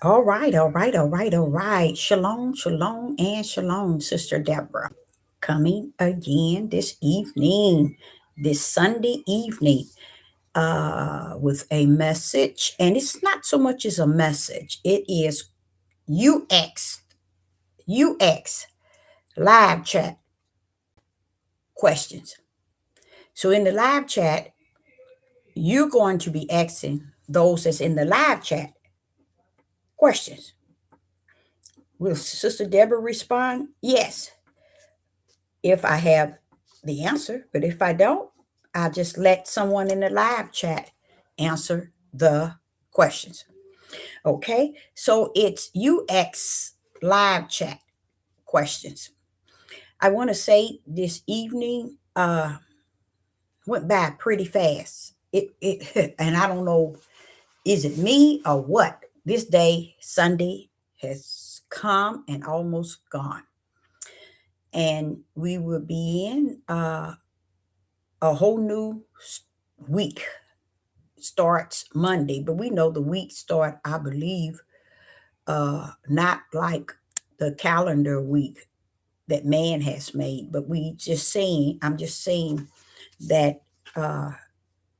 All right, all right, all right, all right. Shalom, shalom, and shalom, Sister Deborah. Coming again this evening, this Sunday evening, with a message. And it's not so much as a message, it is UX live chat questions. So in the live chat, you're going to be asking those that's in the live chat questions. Will Sister Deborah respond? Yes, if I have the answer. But if I don't, I'll just let someone in the live chat answer the questions. Okay, so it's UX live chat questions. I want to say this evening went by pretty fast. It and I don't know, is it me or what? This day, Sunday, has come and almost gone. And we will be in a whole new week starts Monday, but we know the week start, I believe, not like the calendar week that man has made, but I'm just saying that uh,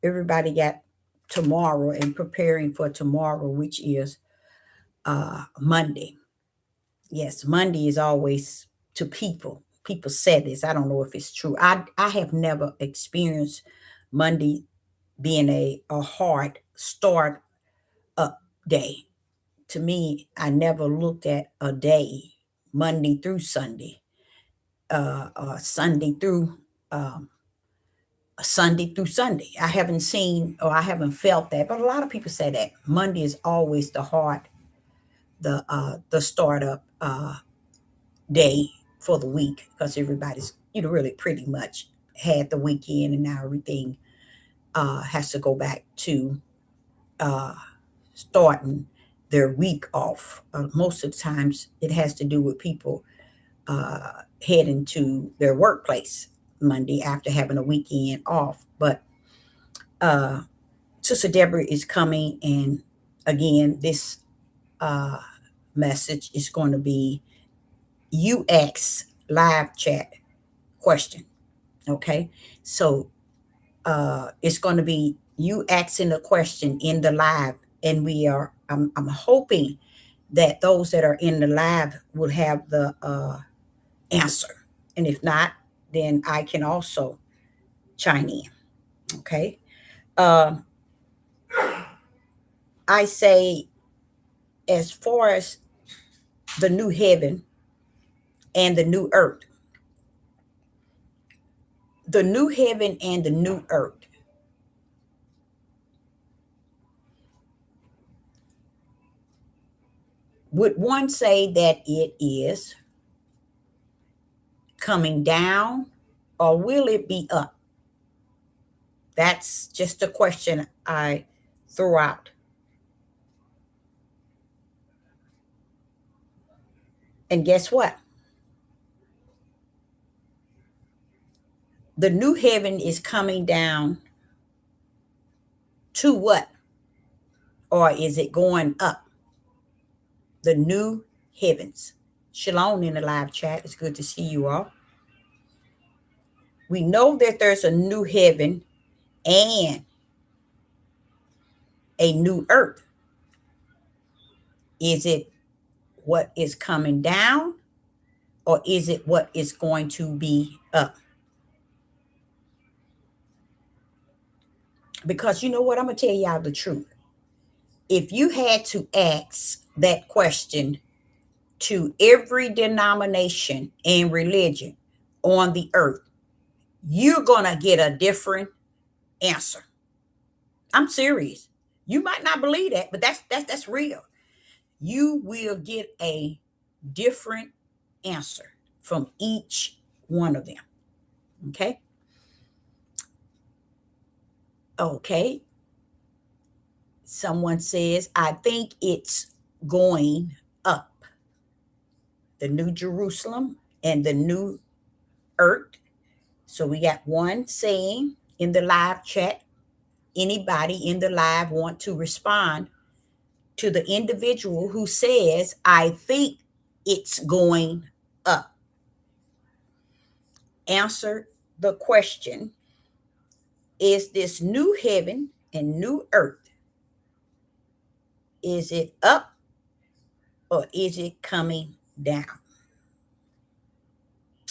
everybody got tomorrow and preparing for tomorrow, which is Monday. Yes, Monday is always to people. People said this. I don't know if it's true. I have never experienced Monday being a hard start up day. To me, I never looked at a day, Monday through Sunday, Sunday through um, Sunday through Sunday. I haven't seen or I haven't felt that, but a lot of people say that Monday is always the startup day for the week because everybody's really pretty much had the weekend and now everything has to go back to uh, starting their week off. Most of the times, it has to do with people heading to their workplace Monday after having a weekend off. But uh, Sister Deborah is coming, and again, this uh, message is going to be UX live chat question. Okay, so it's going to be you asking a question in the live, and I'm hoping that those that are in the live will have the answer, and if not, then I can also chime in. Okay, uh, I say as far as the new heaven and the new earth, the new heaven and the new earth. Would one say that it is coming down, or will it be up? That's just a question I threw out. And guess what? The new heaven is coming down to what? Or is it going up? The new heavens. Shalom in the live chat. It's good to see you all. We know that there's a new heaven and a new earth. Is it what is coming down, or is it what is going to be up? Because you know what? I'm going to tell y'all the truth. If you had to ask that question to every denomination and religion on the earth, you're going to get a different answer. I'm serious. You might not believe that, but that's real. You will get a different answer from each one of them. Okay? Okay. Someone says, I think it's going up. The New Jerusalem and the new earth. So we got one saying in the live chat. Anybody in the live want to respond to the individual who says, I think it's going up. Answer the question, is this new heaven and new earth, is it up or is it coming down?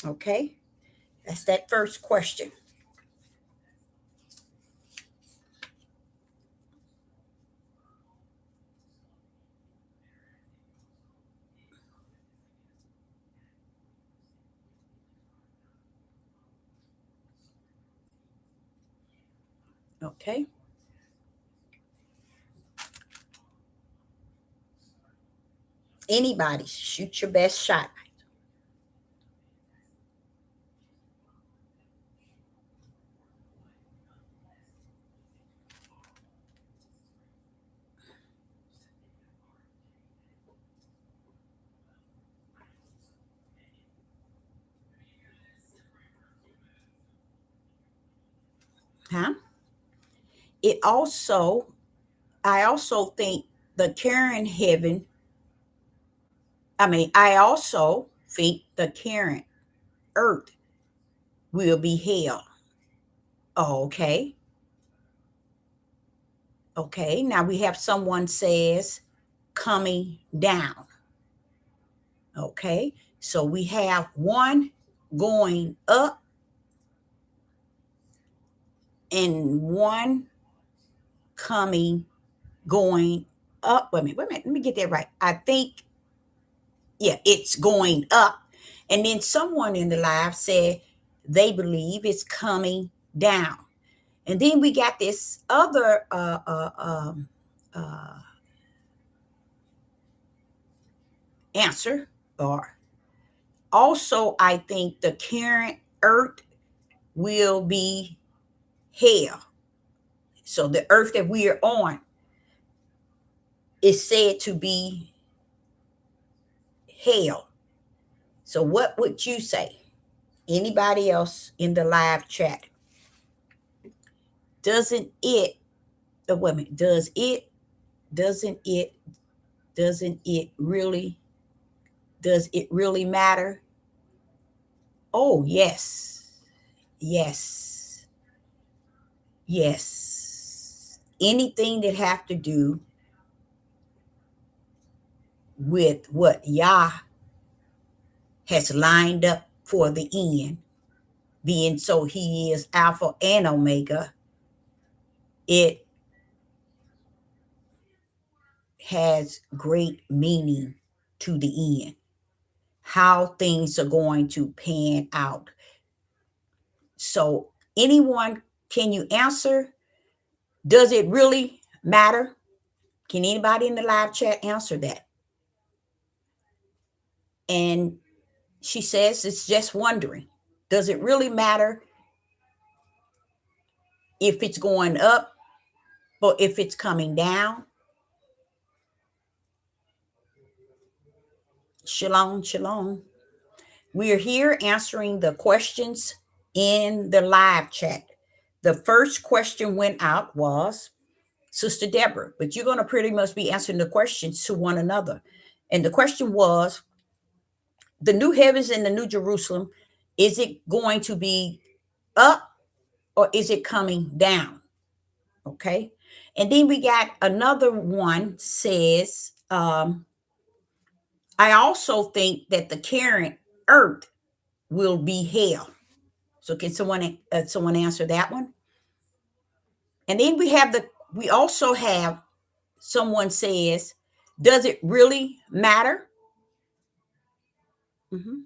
Okay, that's that first question. Okay. Anybody, shoot your best shot. Huh? I also think the current heaven, I also think the current earth will be hell. Oh, okay. Okay. Now we have someone says coming down. Okay. So we have one going up and one going up. Wait a minute. Let me get that right. I think, yeah, it's going up. And then someone in the live said they believe it's coming down. And then we got this other answer, or also, I think the current earth will be hell. So the earth that we are on is said to be hell. So what would you say? Anybody else in the live chat? Doesn't it, wait a minute, doesn't it, does it really matter? Oh, yes. Yes. Yes. Anything that have to do with what Yah has lined up for the end, being so he is Alpha and Omega, it has great meaning to the end, how things are going to pan out. So anyone, can you answer? Does it really matter? Can anybody in the live chat answer that? And she says it's just wondering, does it really matter if it's going up or if it's coming down? Shalom, shalom. We're here answering the questions in the live chat. The first question went out was Sister Deborah, but you're going to pretty much be answering the questions to one another. And the question was, the new heavens and the new Jerusalem, is it going to be up or is it coming down? Okay. And then we got another one says, I also think that the current earth will be hell. So can someone answer that one? And then we also have someone says, does it really matter? Mm-hmm.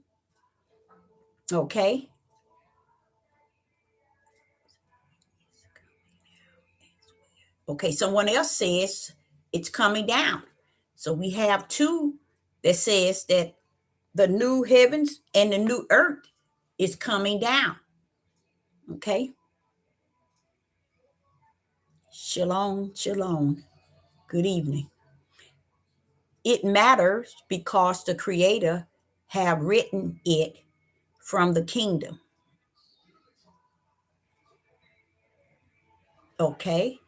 Okay. Okay, someone else says it's coming down. So we have two that says that the new heavens and the new earth is coming down. Okay. Shalom, shalom. Good evening. It matters because the Creator have written it from the kingdom. Okay.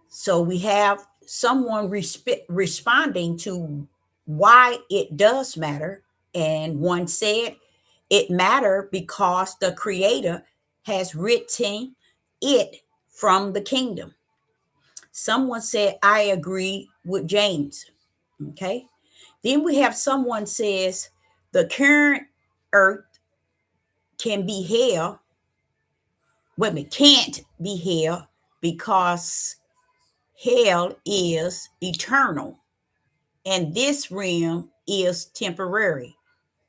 So we have someone responding to why it does matter. And one said it matter because the creator has written it from the kingdom. Someone said, I agree with James. Okay. Then we have someone says the current earth can be hell. Well, it can't be hell because hell is eternal and this realm is temporary.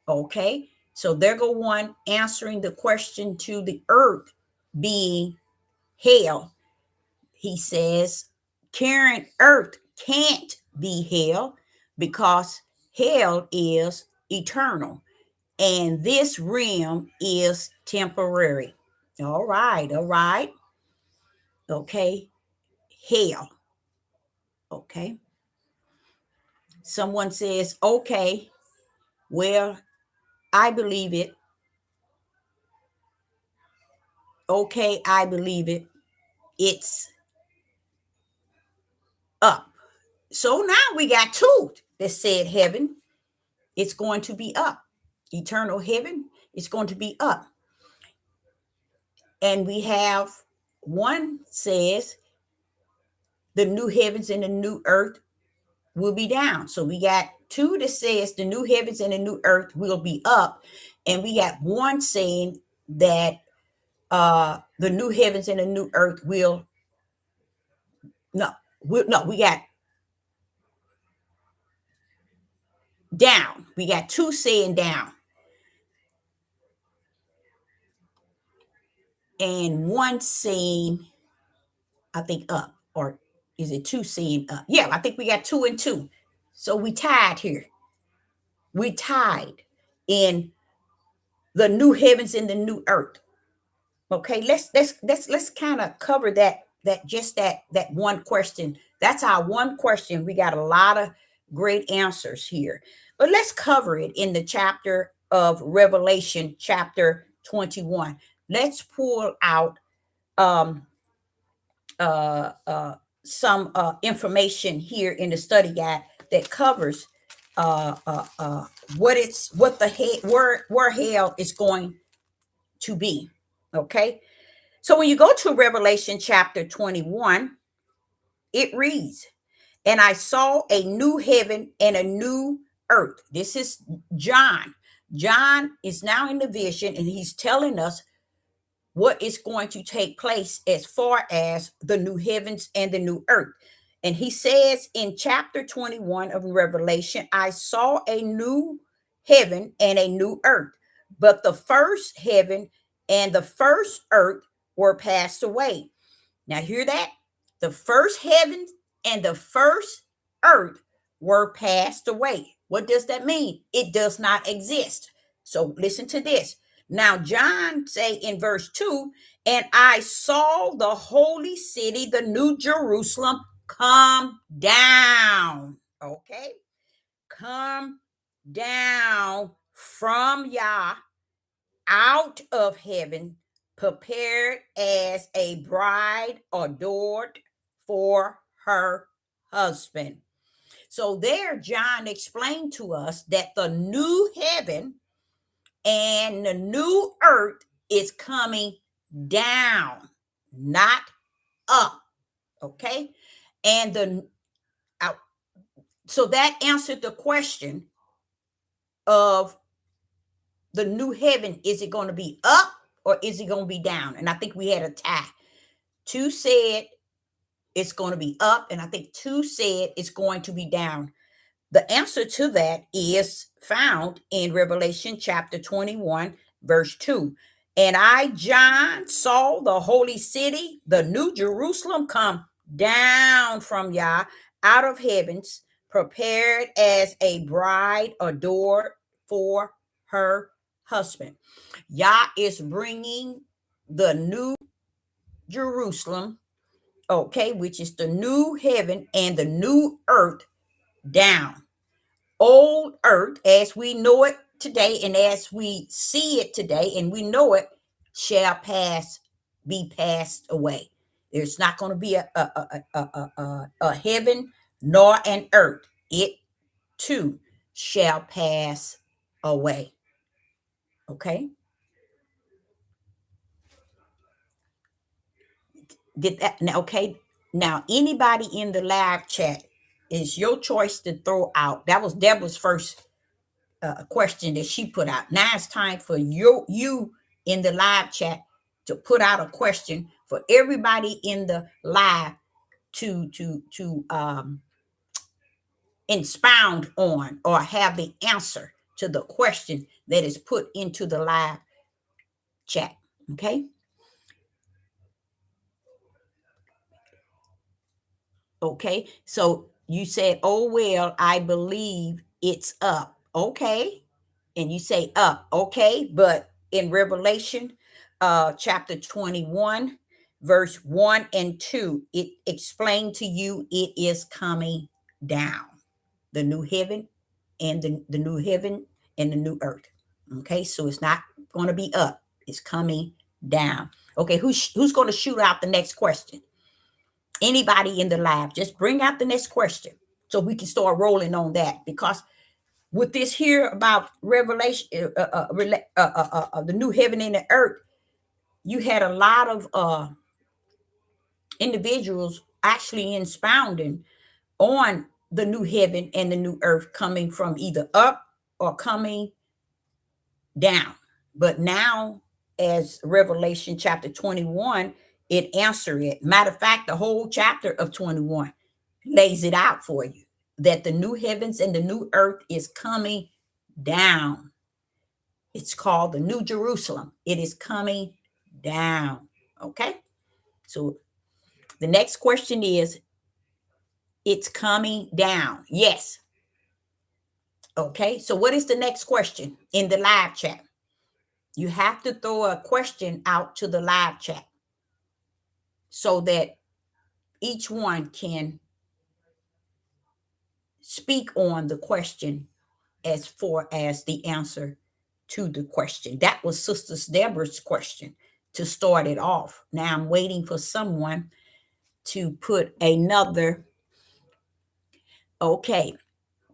Okay. So there go one answering the question to the earth being hell. He says current earth can't be hell because hell is eternal and this realm is temporary. All right, all right. Okay, hell. Okay. Someone says, okay, well, I believe it. Okay, I believe it. It's up. So now we got two that said heaven, it's going to be up. Eternal heaven, it's going to be up. And we have one says the new heavens and the new earth will be down. So we got two that says the new heavens and the new earth will be up. And we got one saying that the new heavens and the new earth will we got down. We got two saying down. And one saying, I think up, or is it two saying up? Yeah, I think we got 2 and 2. So we tied here. We tied in the new heavens and the new earth. Okay, let's kind of cover that one question. That's our one question. We got a lot of great answers here, but let's cover it in the chapter of Revelation, chapter 21. Let's pull out um, some information here in the study guide that covers what the where hell is going to be. Okay, so when you go to Revelation chapter 21, it reads, and I saw a new heaven and a new earth. This is John. John is now in the vision and he's telling us what is going to take place as far as the new heavens and the new earth. And he says in chapter 21 of Revelation, I saw a new heaven and a new earth, but the first heaven and the first earth were passed away. Now, hear that? The first heavens and the first earth were passed away. What does that mean? It does not exist. So listen to this. Now, John say in verse 2, and I saw the holy city, the new Jerusalem, come down. Okay. Come down from Yah out of heaven, prepared as a bride adored for her husband. So there, John explained to us that the new heaven and the new earth is coming down, not up. Okay. And so that answered the question of the new heaven. Is it going to be up or is it going to be down? And I think we had a tie. 2 said it's going to be up, and I think 2 said it's going to be down. The answer to that is found in Revelation chapter 21, verse 2. And I, John, saw the holy city, the new Jerusalem, come down from Yah out of heavens, prepared as a bride adored for her husband. Yah is bringing the new Jerusalem, okay, which is the new heaven and the new earth down. Old earth, as we know it today and as we see it today and we know it, shall be passed away. There's not going to be a heaven nor an earth. It too shall pass away. Okay. Did that now? Okay. Now, anybody in the live chat, it's your choice to throw out. That was Deborah's first question that she put out. Now it's time for you in the live chat to put out a question for everybody in the live to expound on or have the answer to the question that is put into the live chat. Okay. Okay. So you said, oh, well, I believe it's up. Okay. And you say up. Okay. But in Revelation chapter 21, verse 1 and 2, it explained to you it is coming down. The new heaven and the new heaven and the new earth. Okay. So it's not going to be up. It's coming down. Okay. Who's going to shoot out the next question? Anybody in the live, just bring out the next question so we can start rolling on that. Because with this here about Revelation, the new heaven and the earth, you had a lot of individuals actually expounding on the new heaven and the new earth coming from either up or coming down. But now, as Revelation chapter 21, it answers it. Matter of fact, the whole chapter of 21 lays it out for you that the new heavens and the new earth is coming down. It's called the New Jerusalem. It is coming down. Okay. So the next question is, it's coming down. Yes. Okay. So what is the next question in the live chat? You have to throw a question out to the live chat so that each one can speak on the question as far as the answer to the question. That was Sister Deborah's question to start it off. Now I'm waiting for someone to put another. Okay,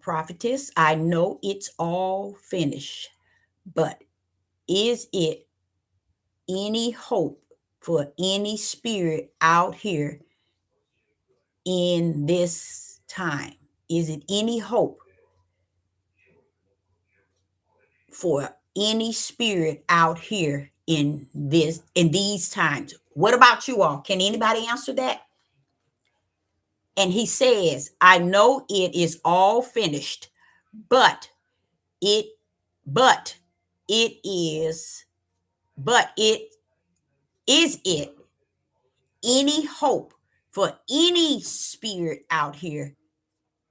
prophetess, I know it's all finished, but is it any hope for any spirit out here in this time? Is it any hope for any spirit out here in these times? What about you all? Can anybody answer that? And he says, I know it is all finished, but it but it is but it any hope for any spirit out here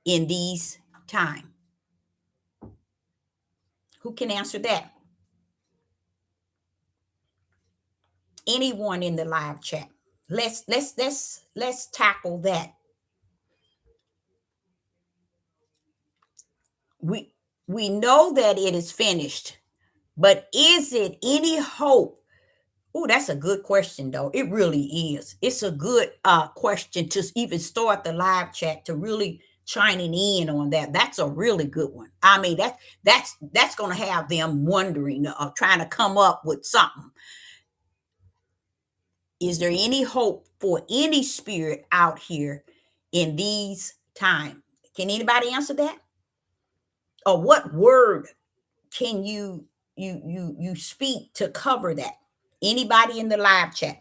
in these times? Who can answer that? Anyone in the live chat. Let's tackle that. We know that it is finished, but is it any hope? Oh, that's a good question, though. It really is. It's a good question to even start the live chat, to really shining in on that. That's a really good one. I mean, that's going to have them wondering, trying to come up with something. Is there any hope for any spirit out here in these times? Can anybody answer that? Or what word can you speak to cover that? Anybody in the live chat?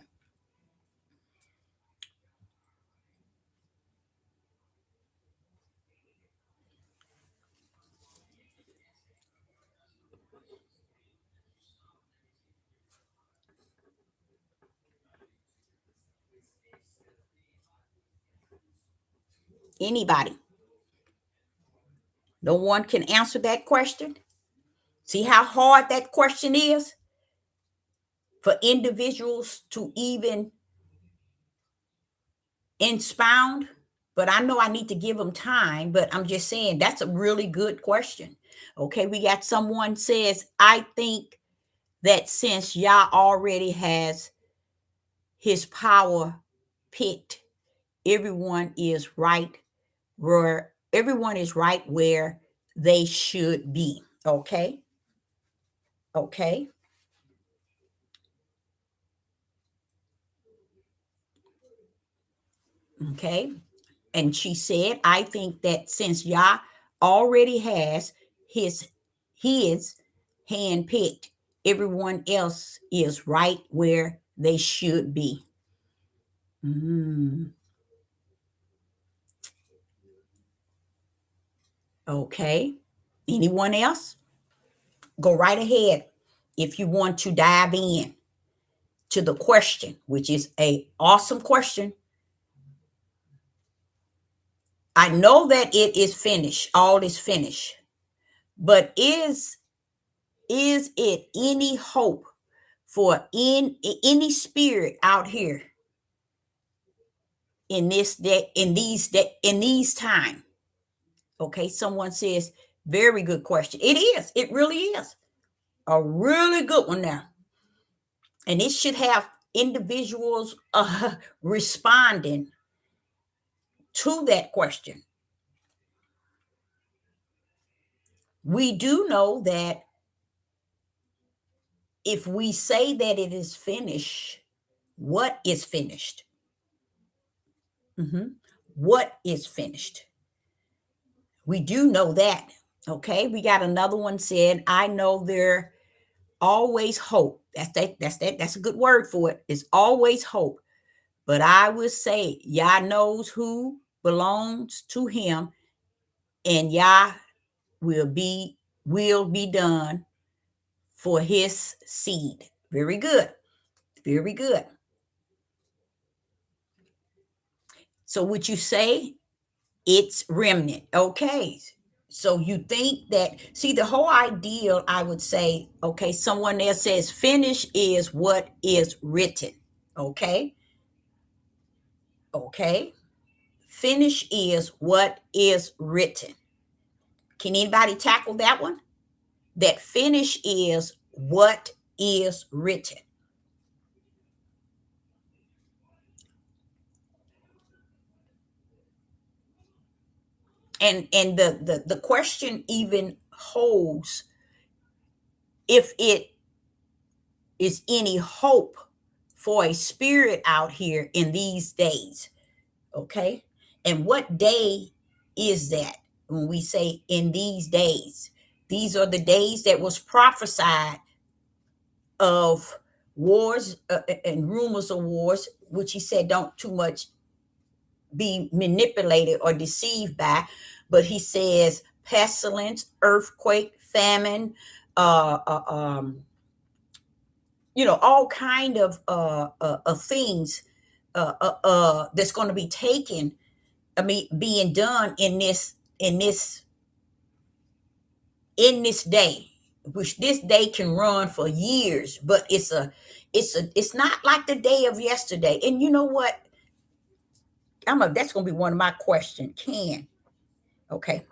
Anybody? No one can answer that question. See how hard that question is for individuals to even expound? But I know I need to give them time, but I'm just saying that's a really good question. Okay, we got someone says, I think that since Yah already has his power picked, everyone is right where they should be. Okay. Okay. Okay. And she said, I think that since Yah already has his his hand picked, everyone else is right where they should be. Okay. Anyone else? Go right ahead if you want to dive in to the question, which is a awesome question. I know that it is finished, all is finished, but is it any hope for any spirit out here in this day, in these time? Okay, someone says, very good question. It is, it really is a really good one now. And it should have individuals responding to that question. We do know that if we say that it is finished, what is finished? What is finished? We do know that. Okay, we got another one said, I know there always hope. That's a good word for it. It's always hope. But I will say, Yah knows who belongs to him, and Yah will be done for his seed. Very good. Very good. So would you say it's remnant? Okay. So you think that, see, the whole ideal, I would say, okay, someone there says finish is what is written. Okay. Okay. Finish is what is written. Can anybody tackle that one? That finish is what is written. And the question even holds if it is any hope for a spirit out here in these days. Okay. And what day is that when we say in these days? These are the days that was prophesied of wars and rumors of wars, which he said don't too much be manipulated or deceived by. But he says pestilence, earthquake, famine, uh, uh, um, all kind of things that's going to be taken. I mean, being done in this day, which this day can run for years, but it's not like the day of yesterday. And you know what? That's going to be one of my questions. Okay,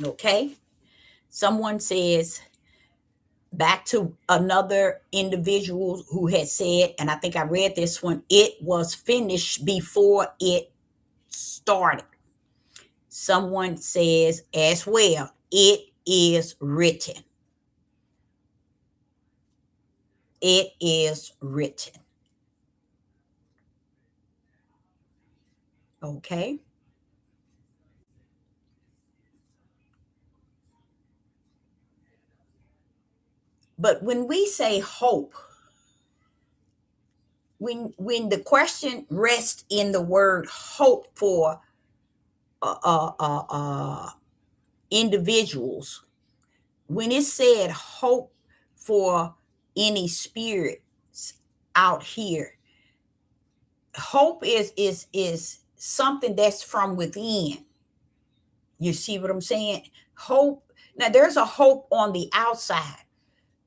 okay. Someone says, back to another individual who had said, and I think I read this one, it was finished before it started. Someone says as well, it is written. It is written. Okay. But when we say hope, when the question rests in the word hope for uh, uh, uh, uh, individuals, when it said hope for any spirits out here, hope is something that's from within. You see what I'm saying? Hope. Now there's a hope on the outside,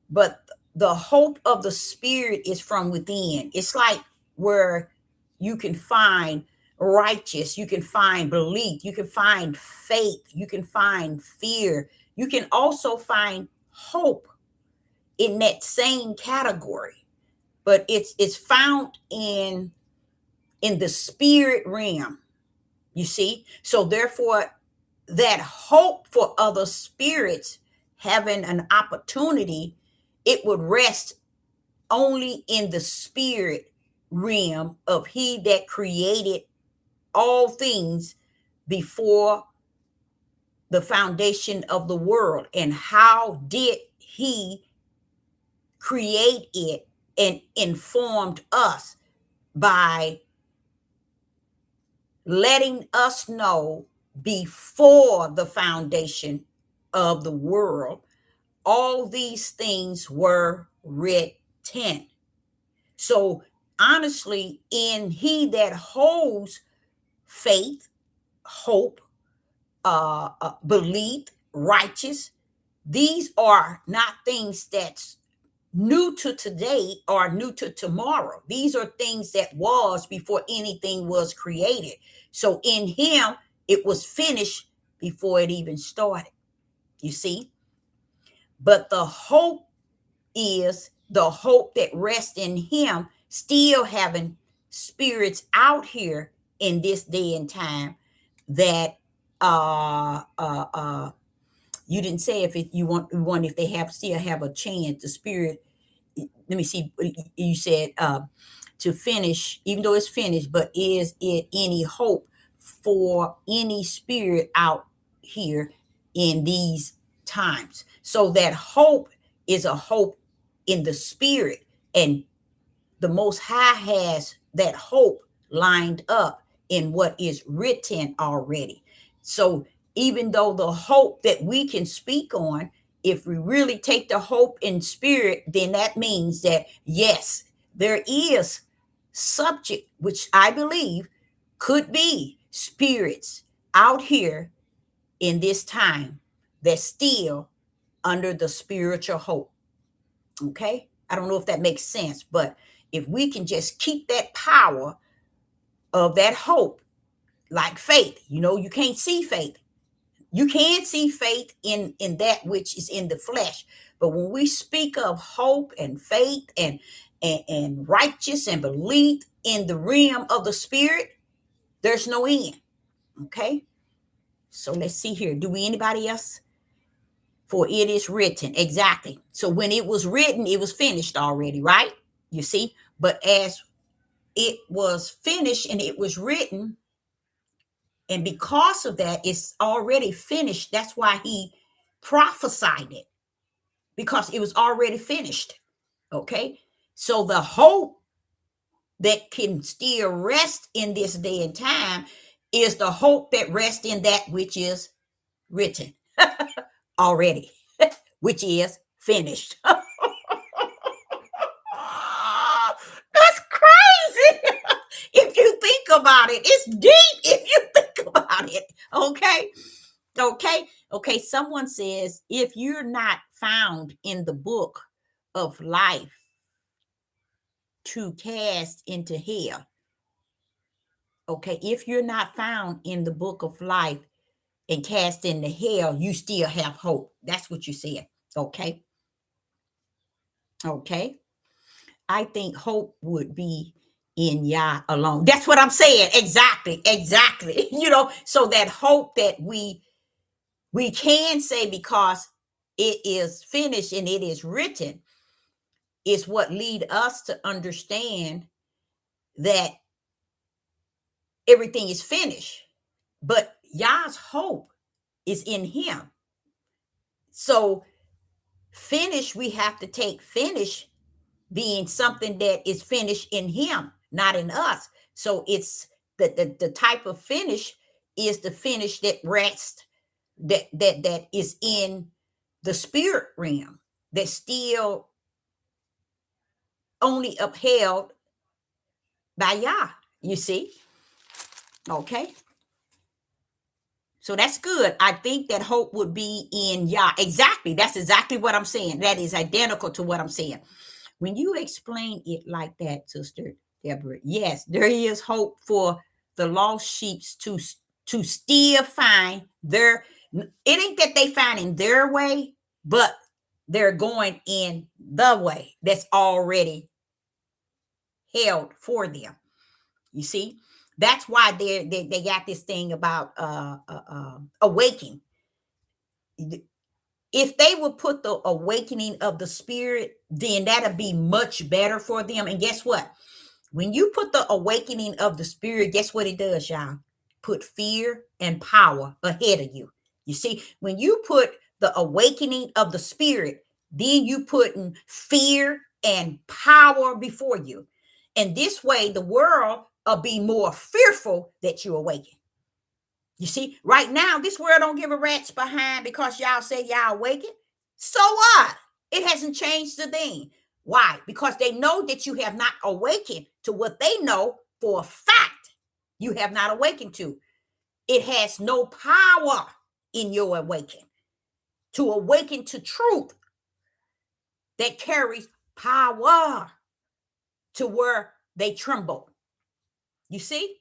but the hope of the spirit is from within. It's like where you can find righteous, you can find belief, you can find faith, you can find fear, you can also find hope in that same category. But it's found in the spirit realm, you see. So therefore, that hope for other spirits having an opportunity, it would rest only in the spirit realm of he that created all things before the foundation of the world. And how did he create it and informed us by letting us know before the foundation of the world, all these things were written. So honestly, in he that holds faith, hope, belief, righteous, these are not things that's new to today or new to tomorrow. These are things that was before anything was created. So in him, it was finished before it even started. You see? But the hope is the hope that rests in him, still having spirits out here in this day and time that you didn't say if you want if they have still have a chance. The spirit, let me see, you said to finish, even though it's finished, but is it any hope for any spirit out here in these times? So that hope is a hope in the spirit, and the Most High has that hope lined up in what is written already. So even though the hope that we can speak on, if we really take the hope in spirit, then that means that yes, there is subject, which I believe could be spirits out here in this time that's still under the spiritual hope. Okay? I don't know if that makes sense, but if we can just keep that power of that hope, like faith, you can't see faith. You can see faith in that which is in the flesh. But when we speak of hope and faith and righteous and belief in the realm of the spirit, there's no end. Okay? So let's see here. Do we anybody else? For it is written. Exactly. So when it was written, it was finished already, right? You see? But as it was finished and it was written, and because of that, it's already finished. That's why he prophesied it, because it was already finished. Okay? So the hope that can still rest in this day and time is the hope that rests in that which is written already, which is finished. That's crazy. If you think about it, it's deep if you think about it. Okay. Okay. Someone says, if you're not found in the book of life to cast into hell, okay, if you're not found in the book of life and cast into hell, you still have hope. That's what you said. Okay. Okay. I think hope would be in Yah alone. That's what I'm saying. Exactly. Exactly. So that hope that we can say, because it is finished and it is written, is what lead us to understand that everything is finished. But Yah's hope is in him. So finish, we have to take finish being something that is finished in him, not in us. So it's the type of finish is the finish that rests, that is in the spirit realm, that's still only upheld by Yah. You see? Okay. So that's good. I think that hope would be in Yah. Exactly. That's exactly what I'm saying. That is identical to what I'm saying. When you explain it like that, Sister Deborah, yes, there is hope for the lost sheep to still find their. It ain't that they finding their way, but they're going in the way that's already held for them. You see, that's why they got this thing about awakening. If they would put the awakening of the spirit, then that'd be much better for them. And guess what? When you put the awakening of the spirit, guess what it does, y'all? Put fear and power ahead of you. You see, when you put the awakening of the spirit, then you putting fear and power before you. And this way, the world will be more fearful that you awaken. You see, right now, this world don't give a rat's behind because y'all say y'all awaken. So what? It hasn't changed a thing. Why? Because they know that you have not awakened to what they know for a fact you have not awakened to. It has no power in your awakening. To awaken to truth that carries power to where they tremble. You see?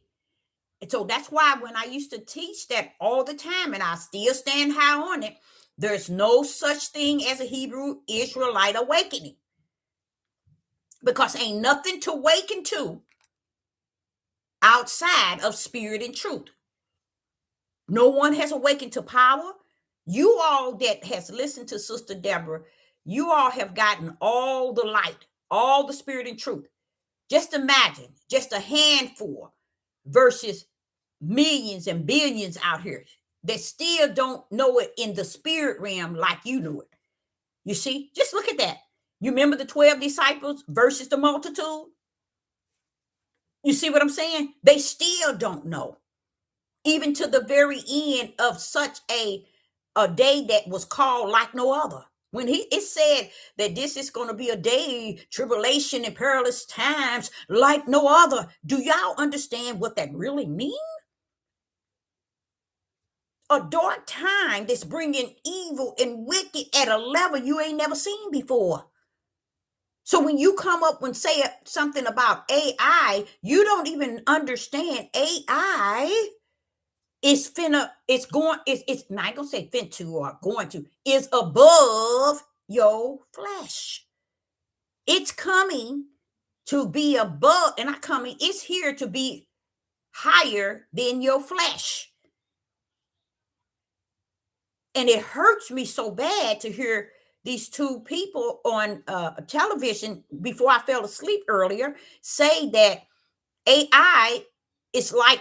And so that's why when I used to teach that all the time, and I still stand high on it, there's no such thing as a Hebrew Israelite awakening. Because ain't nothing to awaken to outside of spirit and truth. No one has awakened to power. You all that has listened to Sister Deborah, you all have gotten all the light, all the spirit and truth. Just imagine, just a handful versus millions and billions out here that still don't know it in the spirit realm like you knew it. You see, just look at that. You remember the 12 disciples versus the multitude? You see what I'm saying? They still don't know. Even to the very end of such a day that was called like no other. When it said that this is going to be a day, tribulation and perilous times like no other. Do y'all understand what that really means? A dark time that's bringing evil and wicked at a level you ain't never seen before. So when you come up and say something about AI, you don't even understand AI is finna, it's not gonna say fin to or going to, is above your flesh. It's coming to be above, and not coming, it's here to be higher than your flesh. And it hurts me so bad to hear these two people on television before I fell asleep earlier say that AI is like,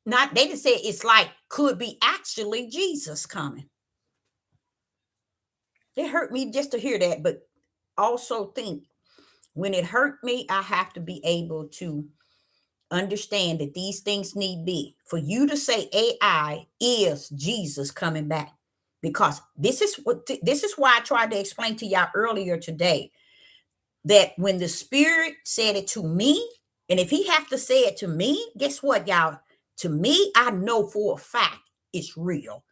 not, they didn't say it's like, could be actually Jesus coming. It hurt me just to hear that, but also think when it hurt me, I have to be able to understand that these things need be. For you to say AI is Jesus coming back. Because this is why I tried to explain to y'all earlier today that when the Spirit said it to me, and if he have to say it to me, guess what, y'all? To me, I know for a fact it's real.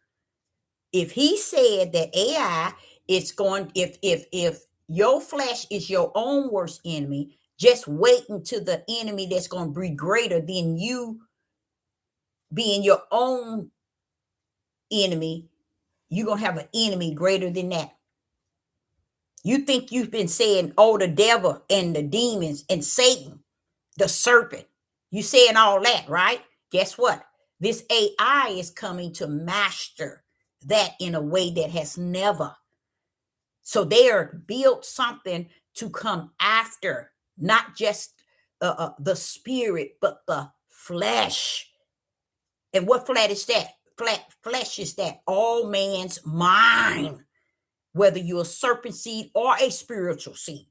If he said that AI is going, if your flesh is your own worst enemy, just wait until the enemy that's going to be greater than you being your own enemy, you're going to have an enemy greater than that. You think you've been saying, oh, the devil and the demons and Satan, the serpent. You saying all that, right? Guess what? This AI is coming to master that in a way that has never. So they are built something to come after, not just the spirit, but the flesh. And what flesh is that? Flesh is that all man's mind, whether you're a serpent seed or a spiritual seed,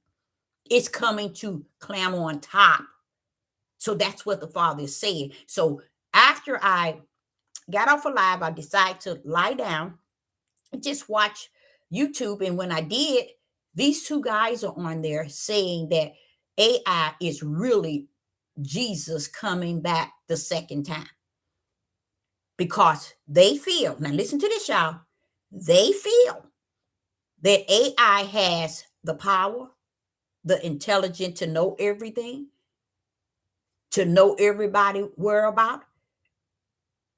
it's coming to climb on top. So that's what the Father is saying. So after I got off alive, I decided to lie down and just watch YouTube. And when I did, these two guys are on there saying that AI is really Jesus coming back the second time. because they feel, now listen to this, y'all, they feel that AI has the power, the intelligence to know everything, to know everybody whereabout,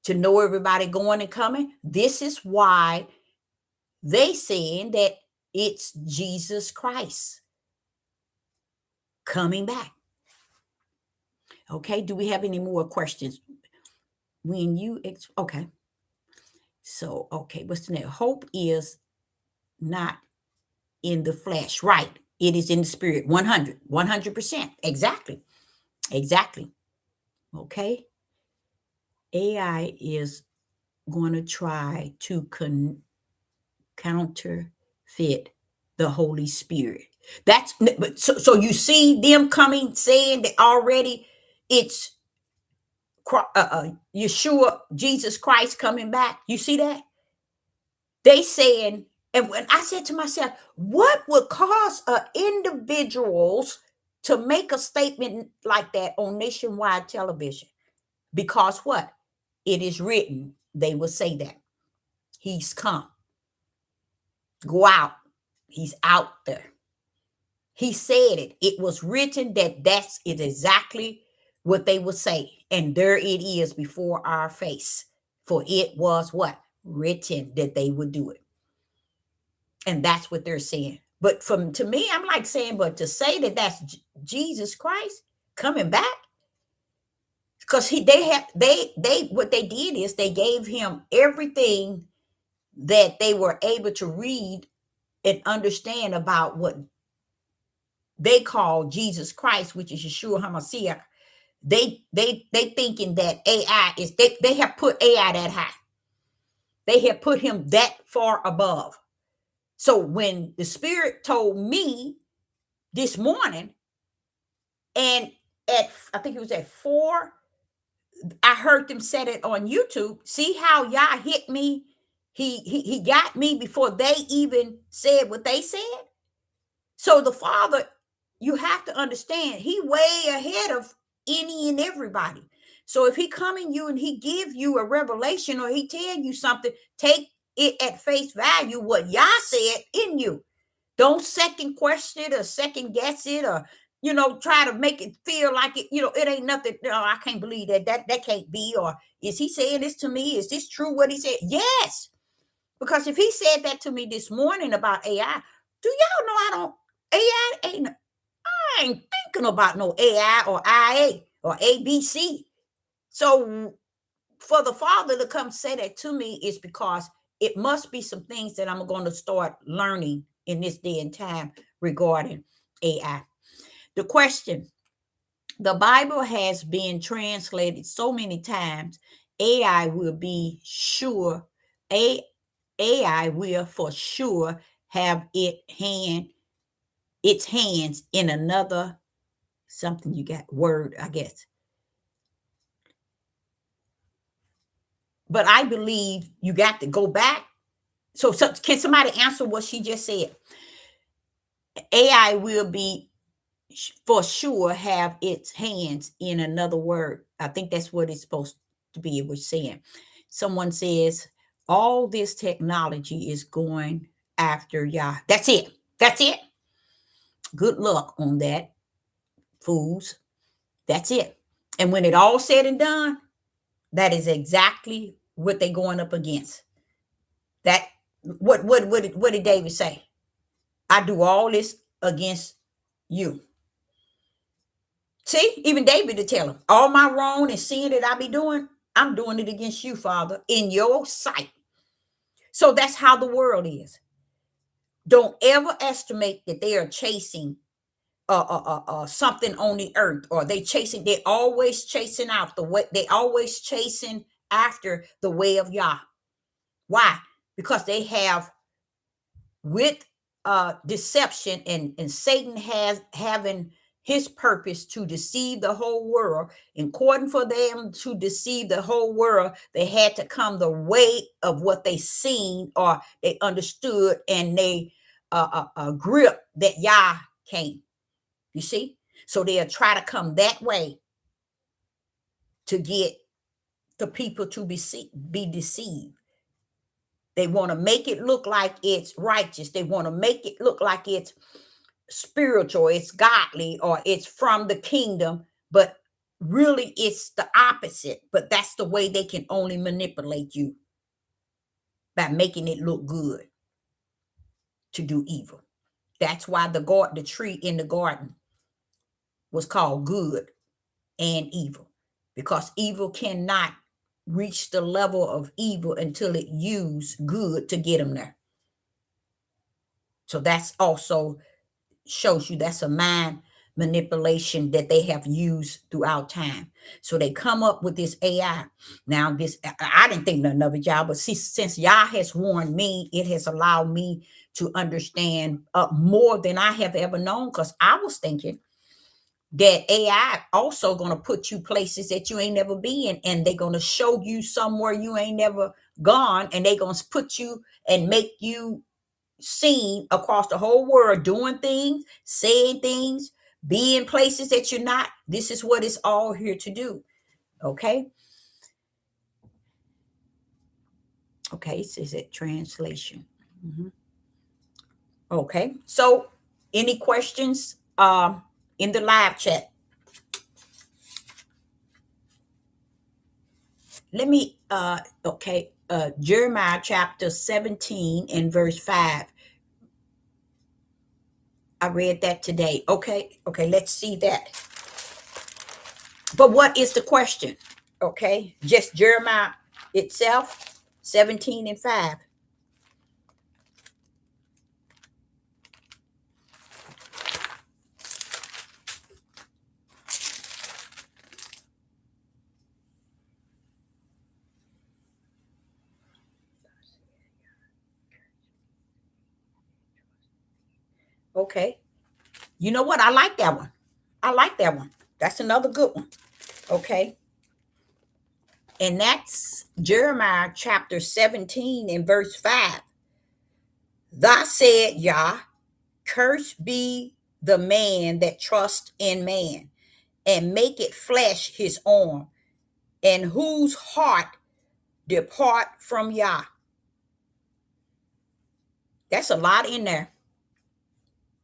to know everybody going and coming. This is why they saying that it's Jesus Christ coming back. Okay, do we have any more questions? When you, okay. So, okay, what's the name? Hope is not in the flesh, right? It is in the spirit, 100%. Exactly. Exactly. Okay. AI is going to try to counterfeit the Holy Spirit. That's so you see them coming saying that already it's Yeshua, Jesus Christ coming back. You see that? They saying, and when I said to myself, what would cause individuals to make a statement like that on nationwide television? Because what? It is written, they will say that. He's come. Go out. He's out there. He said it. It was written that that's it exactly what they would say. And there it is before our face. For it was what? Written that they would do it. And that's what they're saying. But to me, I'm like saying, but to say that that's Jesus Christ coming back, because they what they did is they gave him everything that they were able to read and understand about what they call Jesus Christ, which is Yeshua HaMashiach. They thinking that AI is they have put AI that high. They have put him that far above. So when the Spirit told me this morning, and at I think it was at 4, I heard them said it on YouTube. See how Yah hit me? He got me before they even said what they said. So the Father, you have to understand, he way ahead of any and everybody. So if he come in you and he give you a revelation or he tell you something, take it at face value what Yah said in you. Don't second question it or second guess it or try to make it feel like it, it ain't nothing. No, I can't believe that can't be. Or is he saying this to me? Is this true what he said? Yes. Because if he said that to me this morning about AI, do y'all know I ain't thinking about no AI or IA or ABC. So for the Father to come say that to me is because it must be some things that I'm going to start learning in this day and time regarding AI. The question, the Bible has been translated so many times, AI will be sure, AI will for sure have its hands in another something you got word, I guess. But I believe you got to go back. So can somebody answer what she just said? AI will be for sure have its hands in another word. I think that's what it's supposed to be. It was saying. Someone says all this technology is going after Yah. That's it. That's it. Good luck on that, fools. That's it. And when it all said and done, that is exactly what they're going up against. That what did David say? I do all this against you. See, even David to tell him, all my wrong and sin that I be doing, I'm doing it against you, Father, in your sight. So that's how the world is. Don't ever estimate that they are chasing something on the earth, or they're always chasing out the way, they always chasing after the way of Yah. Why? Because they have with deception and Satan has having his purpose to deceive the whole world. According for them to deceive the whole world, they had to come the way of what they seen or they understood, and they grip that Yah came. You see? So they'll try to come that way to get the people to be deceived. They want to make it look like it's righteous. They want to make it look like it's spiritual, it's godly, or it's from the kingdom, but really it's the opposite. But that's the way they can only manipulate you, by making it look good to do evil. That's why the tree in the garden was called good and evil, because evil cannot reach the level of evil until it use good to get them there. So that's also shows you that's a mind manipulation that they have used throughout time. So they come up with this AI. Now, this I didn't think nothing of it, y'all, but see, since Yah has warned me, it has allowed me to understand more than I have ever known, because I was thinking that AI also going to put you places that you ain't never been, and they're going to show you somewhere you ain't never gone, and they're going to put you and make you seen across the whole world doing things, saying things, being places that you're not. This is what it's all here to do. Okay. Okay. So is it translation? Mhm. Okay. So any questions in the live chat? Let me okay. Jeremiah chapter 17 and verse 5. I read that today. Okay. Okay. Let's see that. But what is the question? Okay. Just Jeremiah itself, 17 and 5. Okay. You know what? I like that one. I like that one. That's another good one. Okay. And that's Jeremiah chapter 17 and verse 5. Thus said Yah, cursed be the man that trusts in man, and make it flesh his arm, and whose heart depart from Yah. That's a lot in there.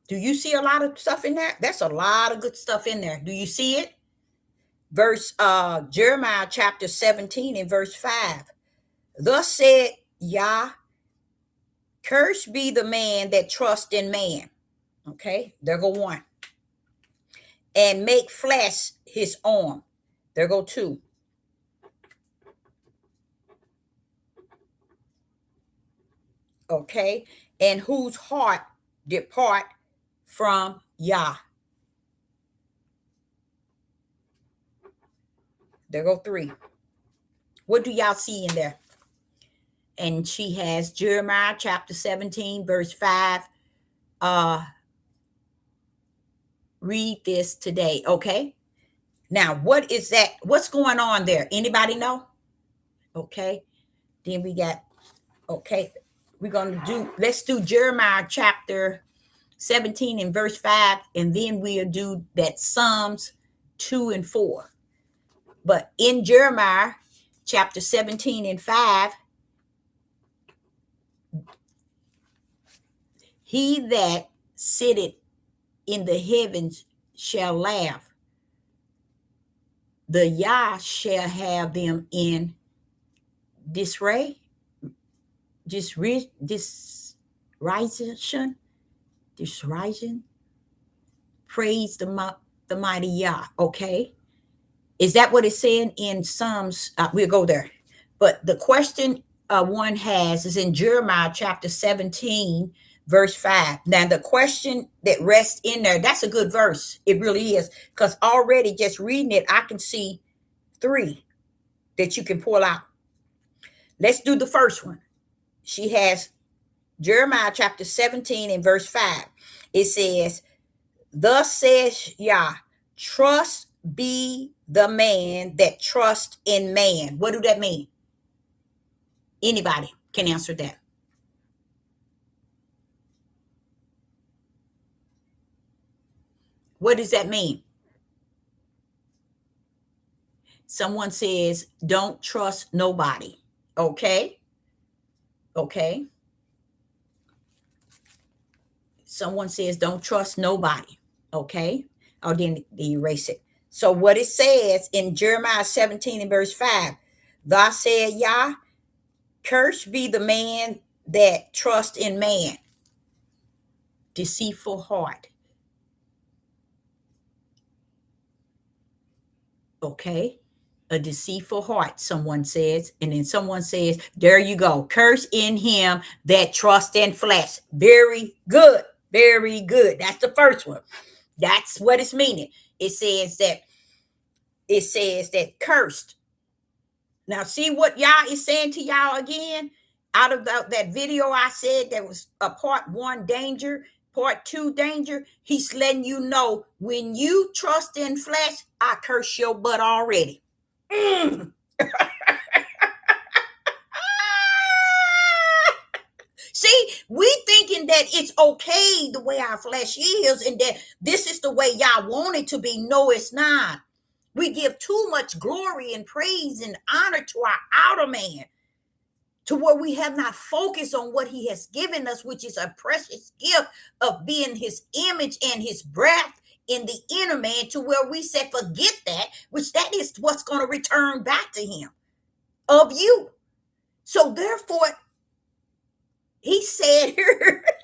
Do you see a lot of stuff in there? That's a lot of good stuff in there. Do you see it? Verse Jeremiah chapter 17 and verse 5. Thus said Yah, cursed be the man that trusts in man. Okay, there go one. And make flesh his arm. There go two. Okay, and whose heart depart from Yah. There go three. What do y'all see in there? And she has Jeremiah chapter 17 verse 5. Read this today. Okay, now what is that? What's going on there? Anybody know? Okay, then we got, okay, we're going to do, let's do Jeremiah chapter 17 and verse 5, and then we'll do that Psalms 2 and 4. But in Jeremiah chapter 17 and 5, he that sitteth in the heavens shall laugh. The Yah shall have them in disarray, disrising, praise the mighty Yah. Okay, is that what it's saying in Psalms? We'll go there. But the question one has is in Jeremiah chapter 17, verse 5. Now, the question that rests in there, that's a good verse. It really is. Because already just reading it, I can see three that you can pull out. Let's do the first one. She has Jeremiah chapter 17 and verse 5. It says, thus says Yah, trust be the man that trusts in man. What do that mean? Anybody can answer that. What does that mean? Someone says, don't trust nobody. Okay. Okay. Someone says, don't trust nobody. Okay. Oh, then they erase it. So what it says in Jeremiah 17 and verse 5, thus said Yah, cursed be the man that trust in man, deceitful heart. Okay. A deceitful heart, someone says. And then someone says, there you go. Curse in him that trust in flesh. Very good. Very good. That's the first one. That's what it's meaning. It says that cursed. Now, see what Yah is saying to y'all again? Out of that video I said that was a part one danger, part two danger. He's letting you know when you trust in flesh, I curse your butt already. See, we thinking that it's okay the way our flesh is and that this is the way y'all want it to be. No, it's not. We give too much glory and praise and honor to our outer man, to where we have not focused on what he has given us, which is a precious gift of being his image and his breath in the inner man, to where we say, forget that, which that is what's going to return back to him of you. So therefore, he said,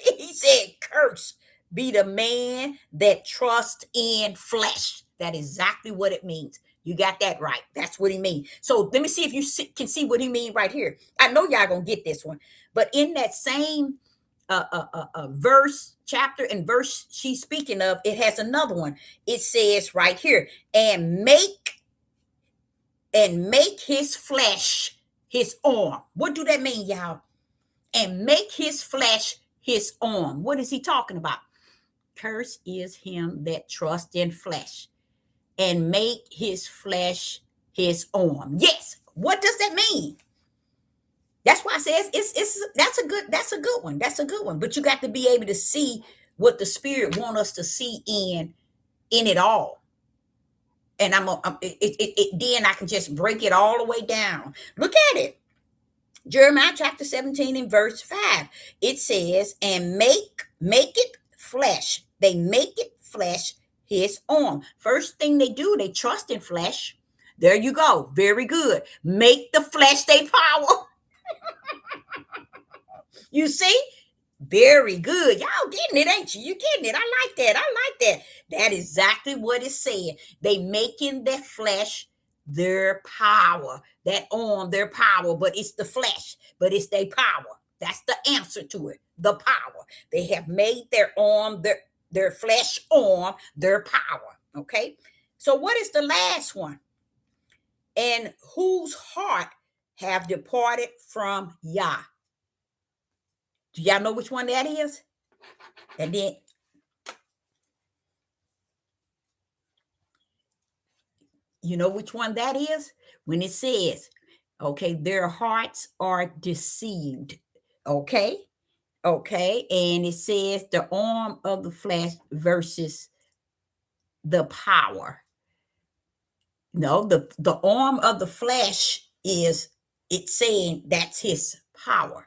he said, curse be the man that trusts in flesh. That is exactly what it means. You got that right. That's what he means. So let me see if you can see what he means right here. I know y'all gonna get this one, but in that same verse, chapter and verse she's speaking of, it has another one. It says right here, and make his flesh his arm. What do that mean, y'all? And make his flesh his arm. What is he talking about? Curse is him that trusts in flesh, and make his flesh his arm. Yes. What does that mean? That's why I says that's a good one. That's a good one. But you got to be able to see what the Spirit want us to see in it all. And then I can just break it all the way down. Look at it. Jeremiah chapter 17 and verse 5. It says, and make it flesh. They make it flesh his arm. First thing they do, they trust in flesh. There you go. Very good. Make the flesh their power. You see? Very good. Y'all getting it, ain't you? You getting it. I like that. I like that. That is exactly what it's saying. They making their flesh their power, that arm, their power, but it's the flesh, but it's their power. That's the answer to it. The power. They have made their arm, their flesh arm, their power. Okay. So what is the last one? And whose heart have departed from Yah? Do y'all know which one that is? And then you know which one that is? When it says, okay, their hearts are deceived. Okay. Okay. And it says the arm of the flesh versus the power. No, the arm of the flesh is, it's saying that's his power.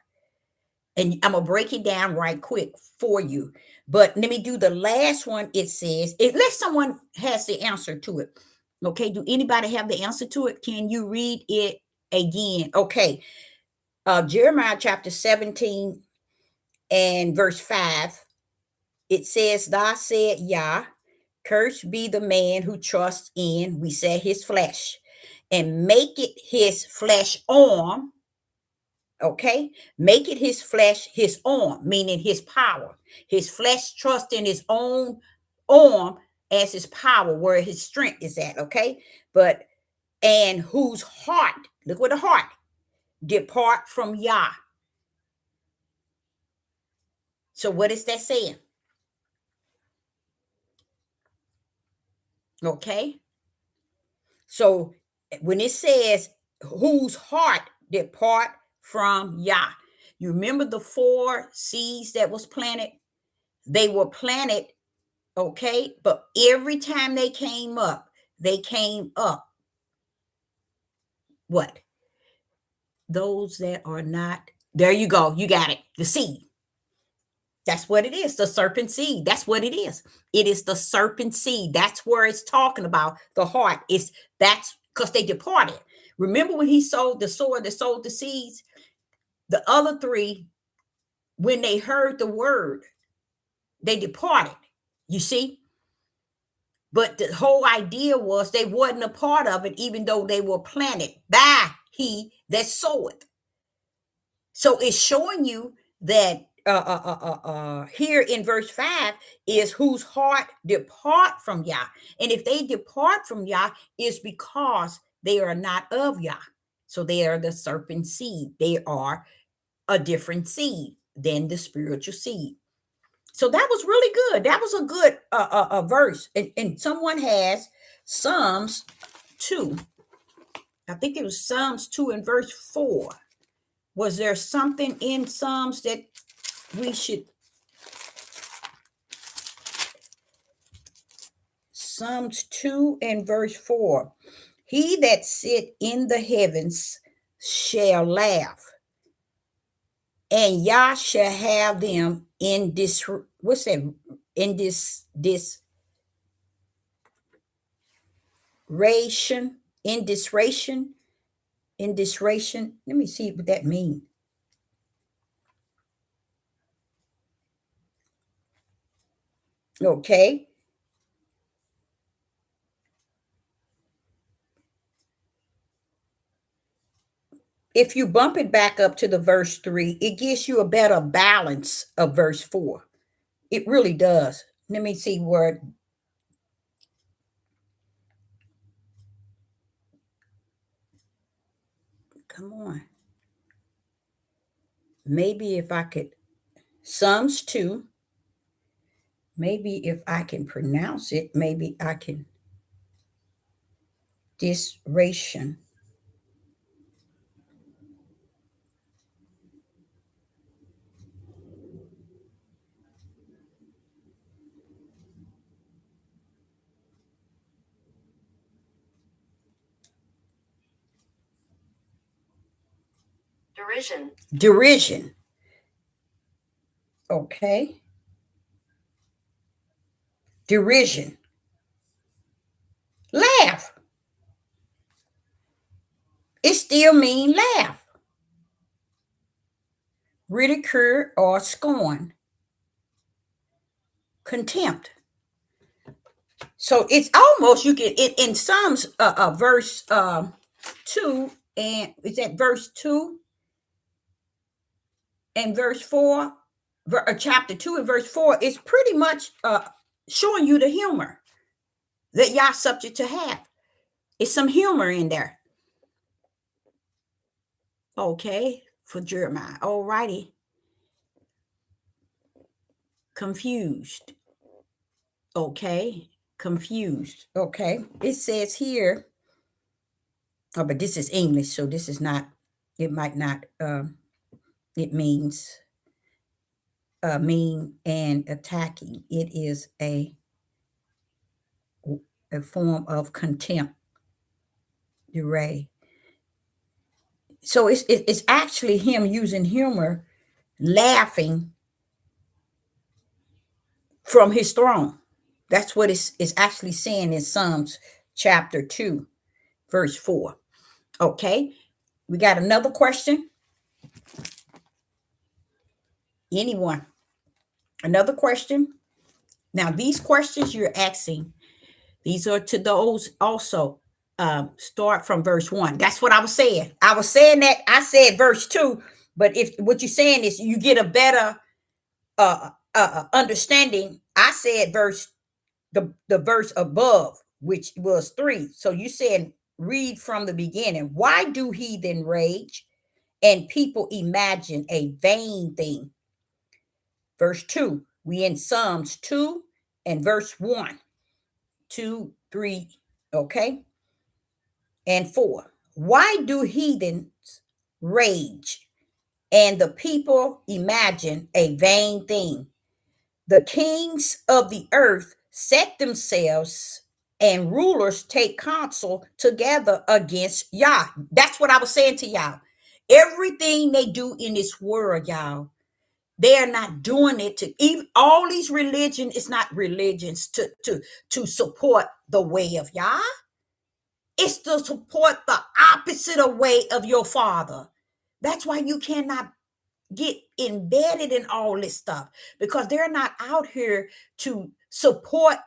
And I'm going to break it down right quick for you. But let me do the last one. It says, unless someone has the answer to it. Okay. Do anybody have the answer to it? Can you read it again? Okay. Jeremiah chapter 17 and verse 5. It says, thou said Yah, cursed be the man who trusts in, we said, his flesh, and make it his flesh arm. Okay, make it his flesh his arm, meaning his power. His flesh trusts in his own arm as his power, where his strength is at. Okay, but and whose heart, look what the heart, depart from Yah. So what is that saying? Okay, so when it says whose heart depart from Yah, you remember the 4 seeds that was planted? They were planted, okay, but every time they came up what? Those that are not. There you go. You got it. The seed. That's what it is. The serpent seed. That's what it is. It is the serpent seed. That's where it's talking about the heart. That's because they departed. Remember when he sowed the sower that sowed the seeds? The other three, when they heard the word, they departed. You see? But the whole idea was they wasn't a part of it, even though they were planted by he that soweth. So it's showing you that here in verse 5 is whose heart depart from Yah. And if they depart from Yah, it's because they are not of Yah. So they are the serpent seed. They are a different seed than the spiritual seed. So that was really good. That was a good verse. And someone has Psalms 2. I think it was Psalms 2 and verse 4. Was there something in Psalms that we should? Psalms 2 and verse 4. He that sit in the heavens shall laugh, and Yah shall have them in this, what's that? In this ration, in this ration, in this ration. Let me see what that means. Okay. If you bump it back up to the verse 3, it gives you a better balance of verse 4. It really does. Let me see where. Come on. Maybe if I could. Psalms 2. Maybe if I can pronounce it, maybe I can. This ration. Derision. Derision. Okay. Derision. Laugh. It still means laugh. Ridicule or scorn. Contempt. So it's almost, you get it in Psalms verse 2, and is that verse 2 and verse 4, chapter 2 and verse 4, is pretty much showing you the humor that y'all subject to have. It's some humor in there. Okay, for Jeremiah. All righty. Confused. Okay, confused. Okay, it says here, oh, but this is English, so this is not, it might not, it means mean and attacking. It is a form of contempt. Ray. So it's actually him using humor, laughing from his throne. That's what it's actually saying in Psalms chapter 2, verse 4. Okay, we got another question. Anyone? Another question? Now, these questions you're asking, these are to those also. Start from verse 1. That's what I was saying. I was saying that I said verse 2, but if what you're saying is you get a better understanding, I said the verse above, which was 3. So you said read from the beginning. Why do heathen rage and people imagine a vain thing? Verse 2. We in Psalms 2 and verse 1, 2, 3. Okay. And 4. Why do heathens rage and the people imagine a vain thing? The kings of the earth set themselves and rulers take counsel together against Yah. That's what I was saying to y'all. Everything they do in this world, y'all, they're not doing it to even all these religion is not religions to support the way of Yah. It's to support the opposite of way of your father. That's why you cannot get embedded in all this stuff, because they're not out here to support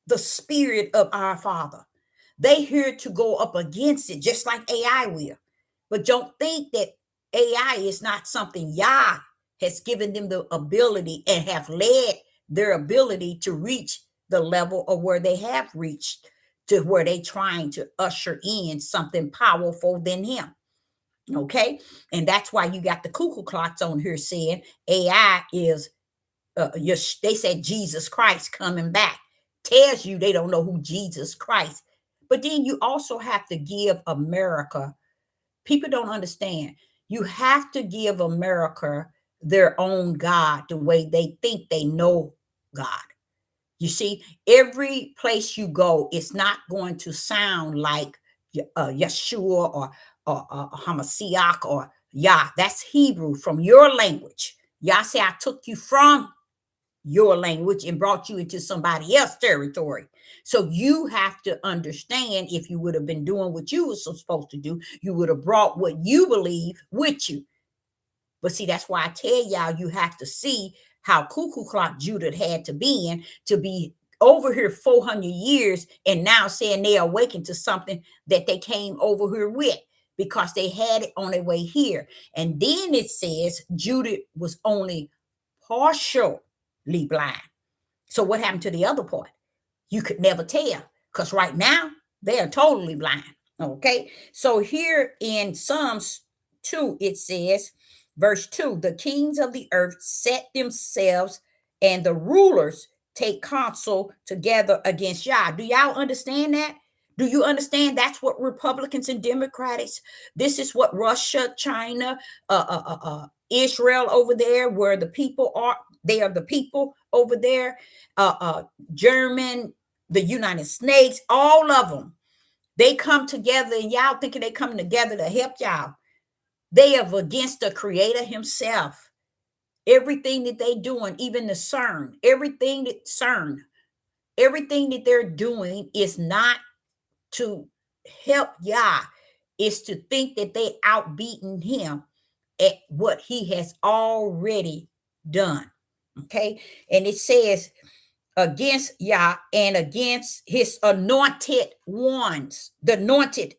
the spirit of our Father. They here to go up against it, just like AI will. But don't think that AI is not something Yah has given them the ability and have led their ability to reach the level of where they have reached, to where they trying to usher in something powerful than him. Okay. And that's why you got the cuckoo clocks on here saying AI is they said Jesus Christ coming back. Tells you they don't know who Jesus Christ. But then you also have to give America, people don't understand, you have to give America their own God, the way they think they know God. You see, every place you go, it's not going to sound like Yeshua or Hamashiach or Yah. That's Hebrew from your language. Yah say, I took you from your language and brought you into somebody else's territory. So you have to understand, if you would have been doing what you were supposed to do, you would have brought what you believe with you. But see, that's why I tell y'all, you have to see how cuckoo clock Judah had to be over here 400 years and now saying they awakened to something that they came over here with, because they had it on their way here. And then it says Judah was only partially blind. So what happened to the other part? You could never tell, because right now they are totally blind. Okay. So here in Psalms 2, it says, verse 2, the kings of the earth set themselves and the rulers take counsel together against Yah. Do y'all understand that? Do you understand that's what Republicans and Democrats, this is what Russia, China, Israel over there, where the people are, they are the people over there, German, the United States, all of them. They come together, and y'all thinking they coming together to help y'all. They are against the Creator himself. Everything that they doing, even the CERN, everything that they're doing is not to help Yah. It's to think that they outbeaten him at what he has already done. Okay. And it says, against Yah and against his anointed ones, the anointed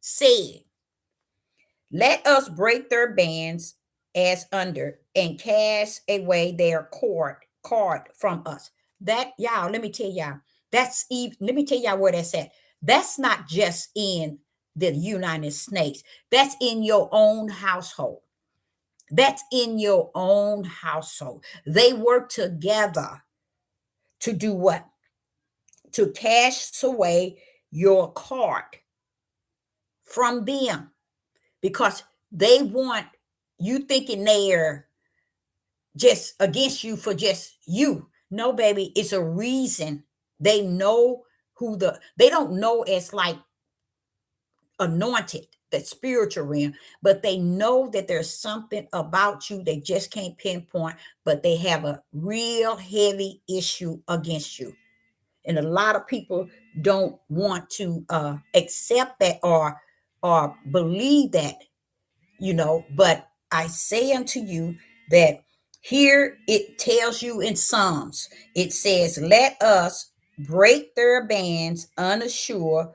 said, let us break their bands as under and cast away their cord from us. That, y'all, let me tell y'all, that's even, let me tell y'all where that's at. That's not just in the United States. That's in your own household. That's in your own household. They work together to do what? To cast away your card from them, because they want you thinking they're just against you for just you. No, baby, it's a reason. They know they don't know as like anointed, that spiritual realm, but they know that there's something about you they just can't pinpoint, but they have a real heavy issue against you. And a lot of people don't want to accept that or believe that, but I say unto you that here it tells you in Psalms, it says, let us break their bands unassured,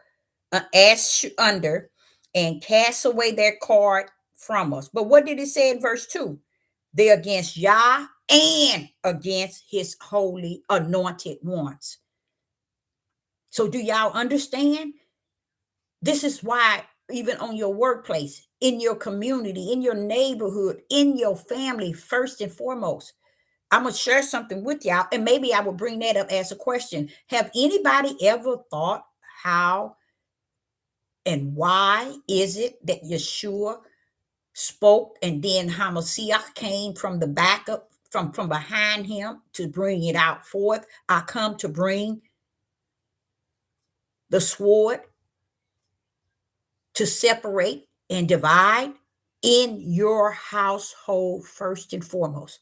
as under, and cast away their cord from us. But what did it say in verse 2? They're against Yah and against his holy anointed ones. So do y'all understand? This is why even on your workplace, in your community, in your neighborhood, in your family, first and foremost, I'm going to share something with y'all, and maybe I will bring that up as a question. Have anybody ever thought how and why is it that Yeshua spoke and then Hamashiach came from the backup, from behind him to bring it out forth? I come to bring the sword to separate and divide in your household first and foremost.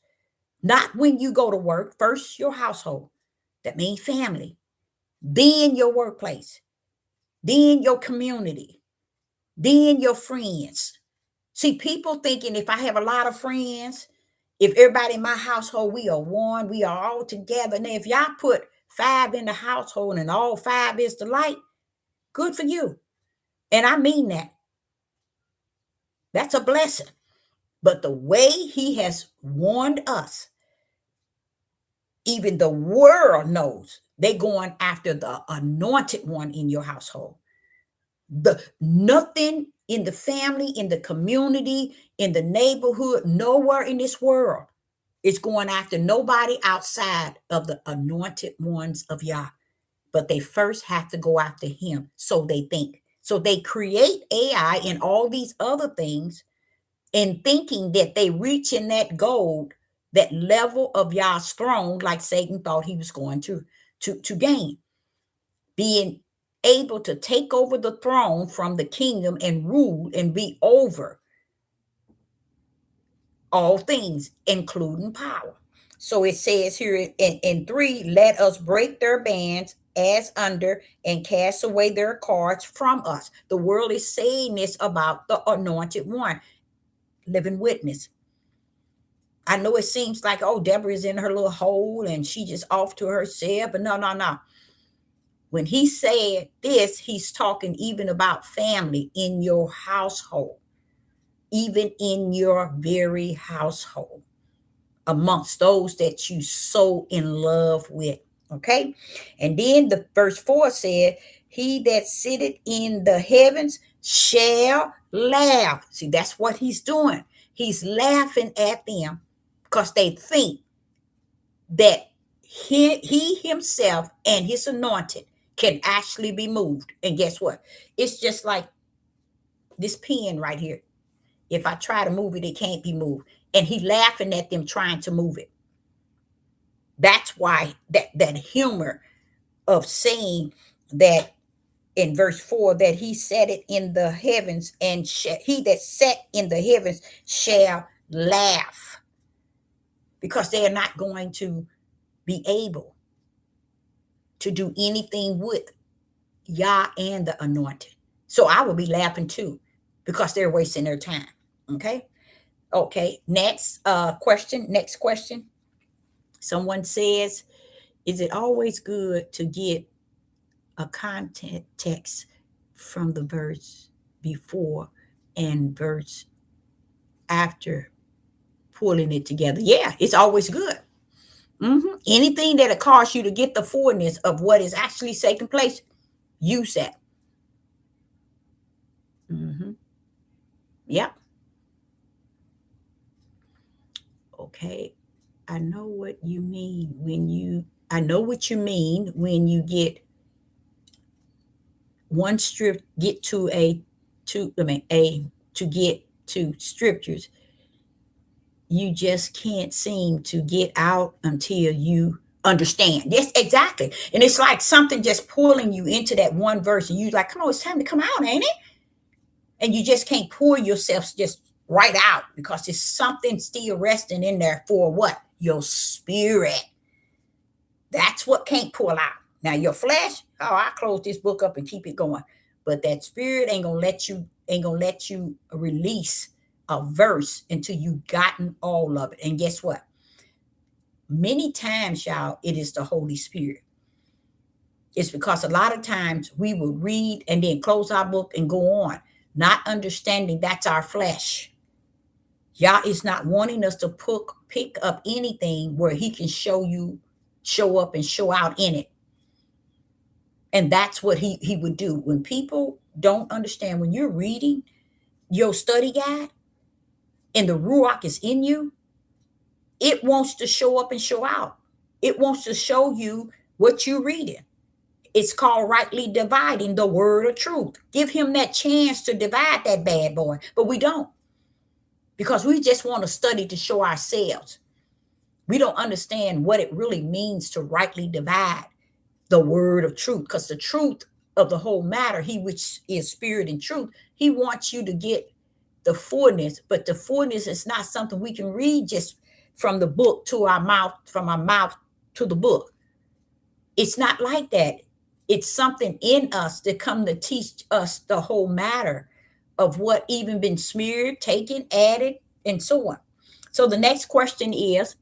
Not when you go to work, first your household. That means family. Then your workplace. Then your community. Then your friends. See, people thinking if I have a lot of friends, if everybody in my household, we are one, we are all together. Now, if y'all put 5 in the household and all 5 is the light, good for you. And I mean that. That's a blessing. But the way he has warned us, even the world knows they're going after the anointed one in your household. The nothing in the family, in the community, in the neighborhood, nowhere in this world is going after nobody outside of the anointed ones of Yah. But they first have to go after him. So they think. So they create AI and all these other things and thinking that they reaching that goal, that level of Yah's throne, like Satan thought he was going to gain. Being able to take over the throne from the kingdom and rule and be over all things, including power. So it says here in 3, let us break their bands as under and cast away their cords from us. The world is saying this about the anointed one, living witness. I know it seems like, oh, Deborah is in her little hole and she just off to herself, but no. When he said this, he's talking even about family in your household, even in your very household, amongst those that you so in love with. Okay. And then the verse 4 said, he that sitteth in the heavens shall laugh. See, that's what he's doing. He's laughing at them because they think that he himself and his anointed can actually be moved. And guess what? It's just like this pen right here. If I try to move it, it can't be moved. And he laughing at them trying to move it. That's why that humor of saying that in verse 4 that he set it in the heavens and he that sat in the heavens shall laugh, because they are not going to be able to do anything with Yah and the anointed. So I will be laughing too, because they're wasting their time. Okay. Next question. Next question. Someone says, is it always good to get a content text from the verse before and verse after pulling it together? Yeah, it's always good. Anything that'll cause you to get the fullness of what is actually taking place, use that. Yeah. Okay. I know what you mean when you get one strip, get to to get to scriptures. You just can't seem to get out until you understand. Yes, exactly. And it's like something just pulling you into that one verse, and you like, come on, it's time to come out, ain't it? And you just can't pull yourself just right out, because there's something still resting in there for what? Your spirit. That's what can't pull out. Now your flesh, oh, I close this book up and keep it going. But that spirit ain't gonna let you release a verse until you gotten all of it. And guess what? Many times, y'all, it is the Holy Spirit. It's because a lot of times we will read and then close our book and go on, not understanding that's our flesh. Yah is not wanting us to pick up anything where he can show up and show out in it. And that's what he would do. When people don't understand, when you're reading your study guide and the Ruach is in you, it wants to show up and show out. It wants to show you what you're reading. It's called rightly dividing the word of truth. Give him that chance to divide that bad boy. But we don't, because we just want to study to show ourselves. We don't understand what it really means to rightly divide the word of truth, because the truth of the whole matter, he which is spirit and truth, he wants you to get the fullness, but the fullness is not something we can read just from the book to our mouth, from our mouth to the book. It's not like that. It's something in us that come to teach us the whole matter of what even been smeared, taken, added, and so on. So the next question is,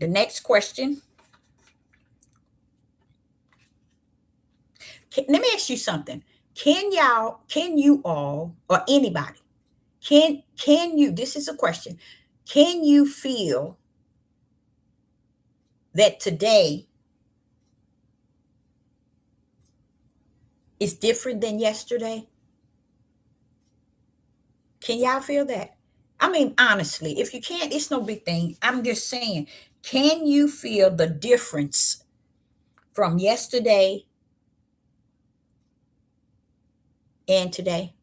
let me ask you something. Can you all, or anybody, can you, this is a question, can you feel that today is different than yesterday? Can y'all feel that? I mean, honestly, if you can't, it's no big thing. I'm just saying, can you feel the difference from yesterday and today?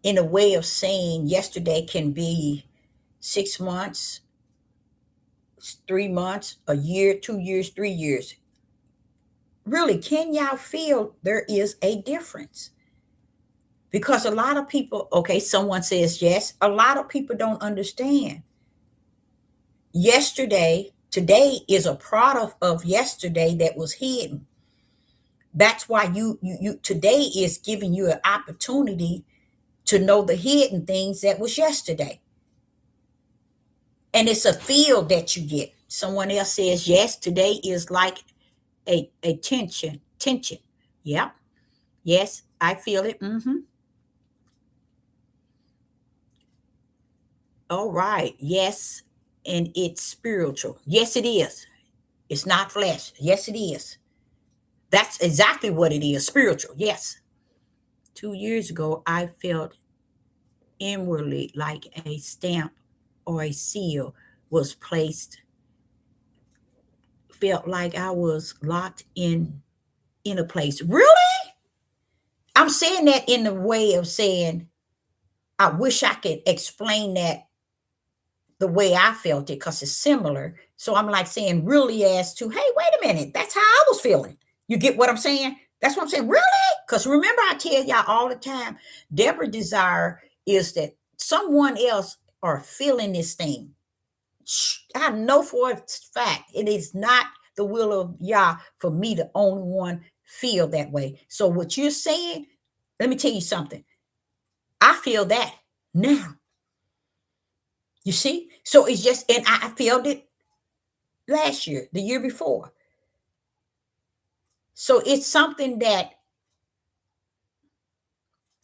In a way of saying, yesterday can be 6 months, 3 months, a year, 2 years, 3 years. Really, can y'all feel there is a difference? Because a lot of people, okay, someone says yes, a lot of people don't understand. Yesterday, today is a product of yesterday that was hidden. That's why you today is giving you an opportunity to know the hidden things that was yesterday. And it's a feel that you get. Someone else says, yes, today is like a tension. Yep. Yes, I feel it. All right. Yes. And it's spiritual. Yes, it is. It's not flesh. Yes, it is. That's exactly what it is. Spiritual. Yes. 2 years ago, I felt inwardly like a stamp or a seal was placed, felt like I was locked in a place. Really? I'm saying that in the way of saying, I wish I could explain that the way I felt it because it's similar. So I'm like saying, really, as to, hey, wait a minute, that's how I was feeling. You get what I'm saying? That's what I'm saying. Really? Because remember, I tell y'all all the time, Deborah's desire is that someone else are feeling this thing. I know for a fact it is not the will of Yah for me the only one feel that way. So what you're saying, let me tell you something. I feel that now. You see? So it's just, and I felt it last year, the year before. So it's something that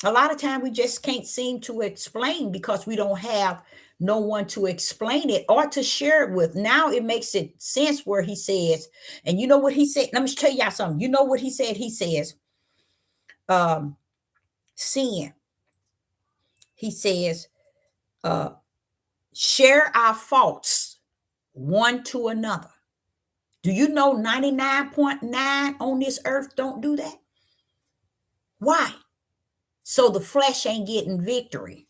a lot of time we just can't seem to explain because we don't have no one to explain it or to share it with. Now it makes it sense where he says, and you know what he said? Let me tell y'all something. You know what he said? He says, sin. He says, share our faults one to another. Do you know 99.9 on this earth don't do that? Why? So the flesh ain't getting victory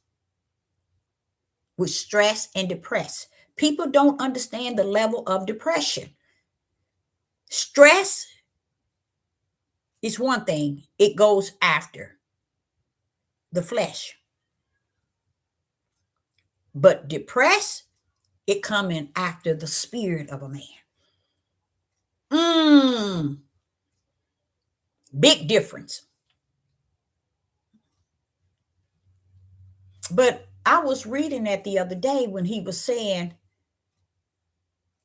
with stress and depressed. People don't understand the level of depression. Stress is one thing, it goes after the flesh. But depressed, it coming after the spirit of a man. Big difference. But I was reading that the other day when he was saying,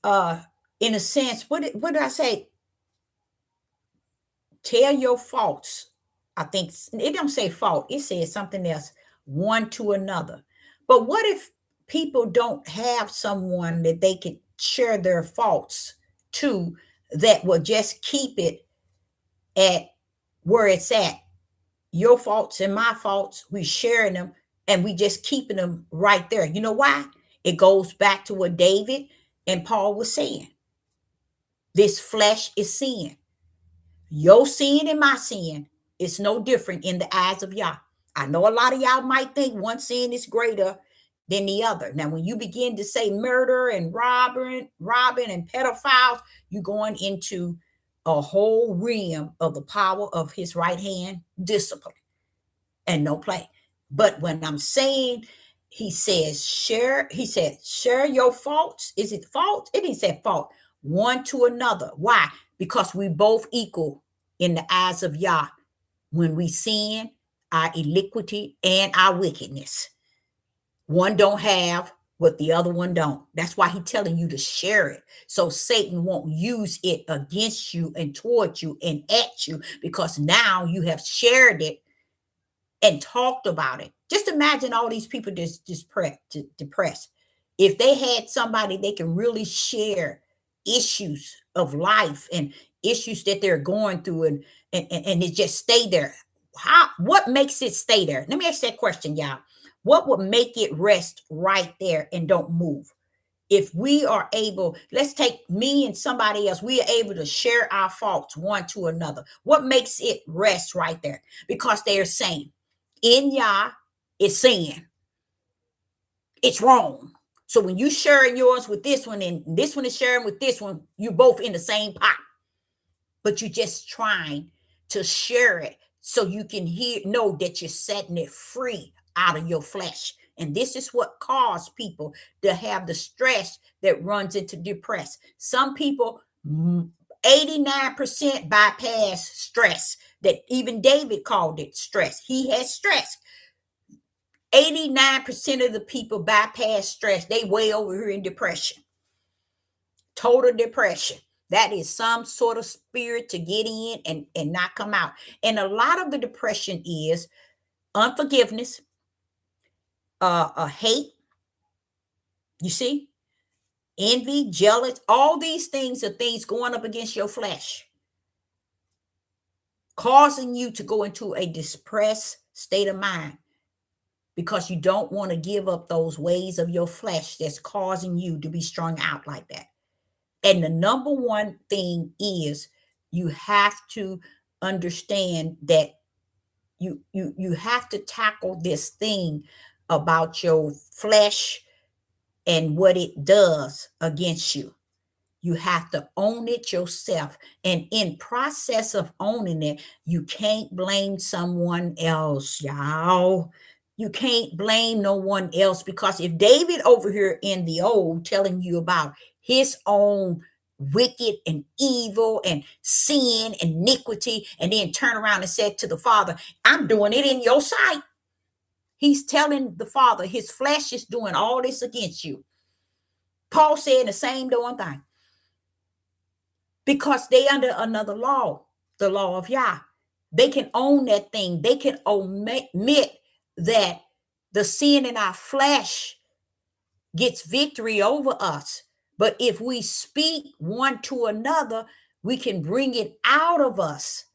in a sense, what did I say? Tell your faults. I think it don't say fault. It says something else, one to another. But what if people don't have someone that they could share their faults to, that will just keep it at where it's at? Your faults and my faults, we sharing them and we just keeping them right there. You know why? It goes back to what David and Paul was saying. This flesh is sin. Your sin and my sin is no different in the eyes of Yah. I know a lot of y'all might think one sin is greater than the other. Now, when you begin to say murder and robbing and pedophiles, you're going into a whole realm of the power of his right hand discipline and no play. But when I'm saying, he said, share your faults. Is it fault? It didn't say fault. One to another. Why? Because we both equal in the eyes of Yah when we sin, our iniquity, and our wickedness. One don't have what the other one don't. That's why he's telling you to share it. So Satan won't use it against you and toward you and at you, because now you have shared it and talked about it. Just imagine all these people that's depressed. If they had somebody they can really share issues of life and issues that they're going through, and it just stay there. What makes it stay there? Let me ask that question, y'all. What would make it rest right there and don't move? If we are able, let's take me and somebody else, we are able to share our faults one to another. What makes it rest right there? Because they are saying, in Yah is sin. It's wrong. So when you sharing yours with this one and this one is sharing with this one, you both in the same pot. But you're just trying to share it so you can know that you're setting it free out of your flesh. And this is what caused people to have the stress that runs into depression. Some people, 89% bypass stress, that even David called it stress. He had stress. 89% of the people bypass stress. They way over here in depression. Total depression. That is some sort of spirit to get in and not come out. And a lot of the depression is unforgiveness, hate, you see, envy, jealous. All these things are things going up against your flesh, causing you to go into a depressed state of mind, because you don't want to give up those ways of your flesh that's causing you to be strung out like that. And the number one thing is, you have to understand that you have to tackle this thing about your flesh and what it does against you. You have to own it yourself. And in process of owning it, you can't blame someone else, y'all. You can't blame no one else, because if David over here in the old telling you about his own wicked and evil and sin and iniquity, and then turn around and said to the Father, I'm doing it in your sight. He's telling the Father his flesh is doing all this against you. Paul said the same doing thing. Because they under another law, the law of Yah. They can own that thing. They can admit that the sin in our flesh gets victory over us. But if we speak one to another, we can bring it out of us.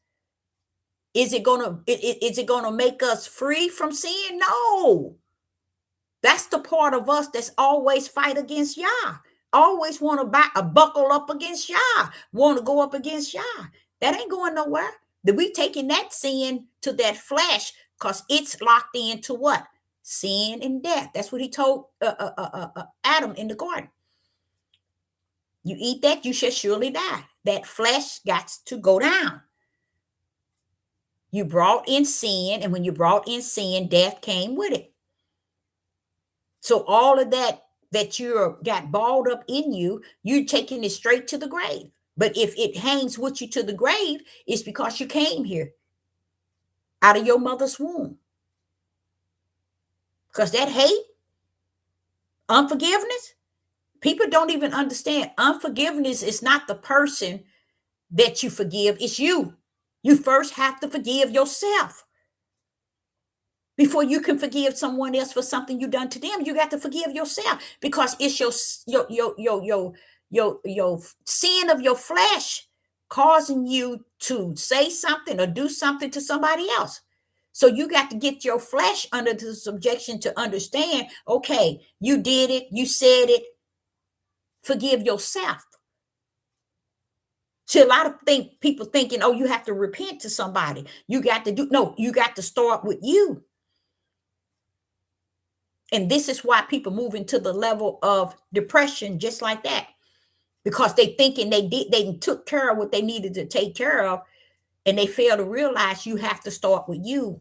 Is it gonna make us free from sin? No. That's the part of us that's always fight against Yah. Always want to buckle up against Yah. Want to go up against Yah. That ain't going nowhere. That we taking that sin to that flesh, because it's locked into what? Sin and death. That's what he told Adam in the garden. You eat that, you shall surely die. That flesh got to go down. You brought in sin, and when you brought in sin, death came with it. So all of that you got balled up in you, you're taking it straight to the grave. But if it hangs with you to the grave, it's because you came here out of your mother's womb. Because that hate, unforgiveness, people don't even understand. Unforgiveness is not the person that you forgive, it's you. You first have to forgive yourself. Before you can forgive someone else for something you done to them, you got to forgive yourself, because it's your sin of your flesh causing you to say something or do something to somebody else. So you got to get your flesh under the subjection to understand, okay, you did it, you said it, forgive yourself. See, a lot of people thinking, oh, you have to repent to somebody. You got to start with you. And this is why people move into the level of depression just like that, because they thinking they took care of what they needed to take care of, and they fail to realize you have to start with you.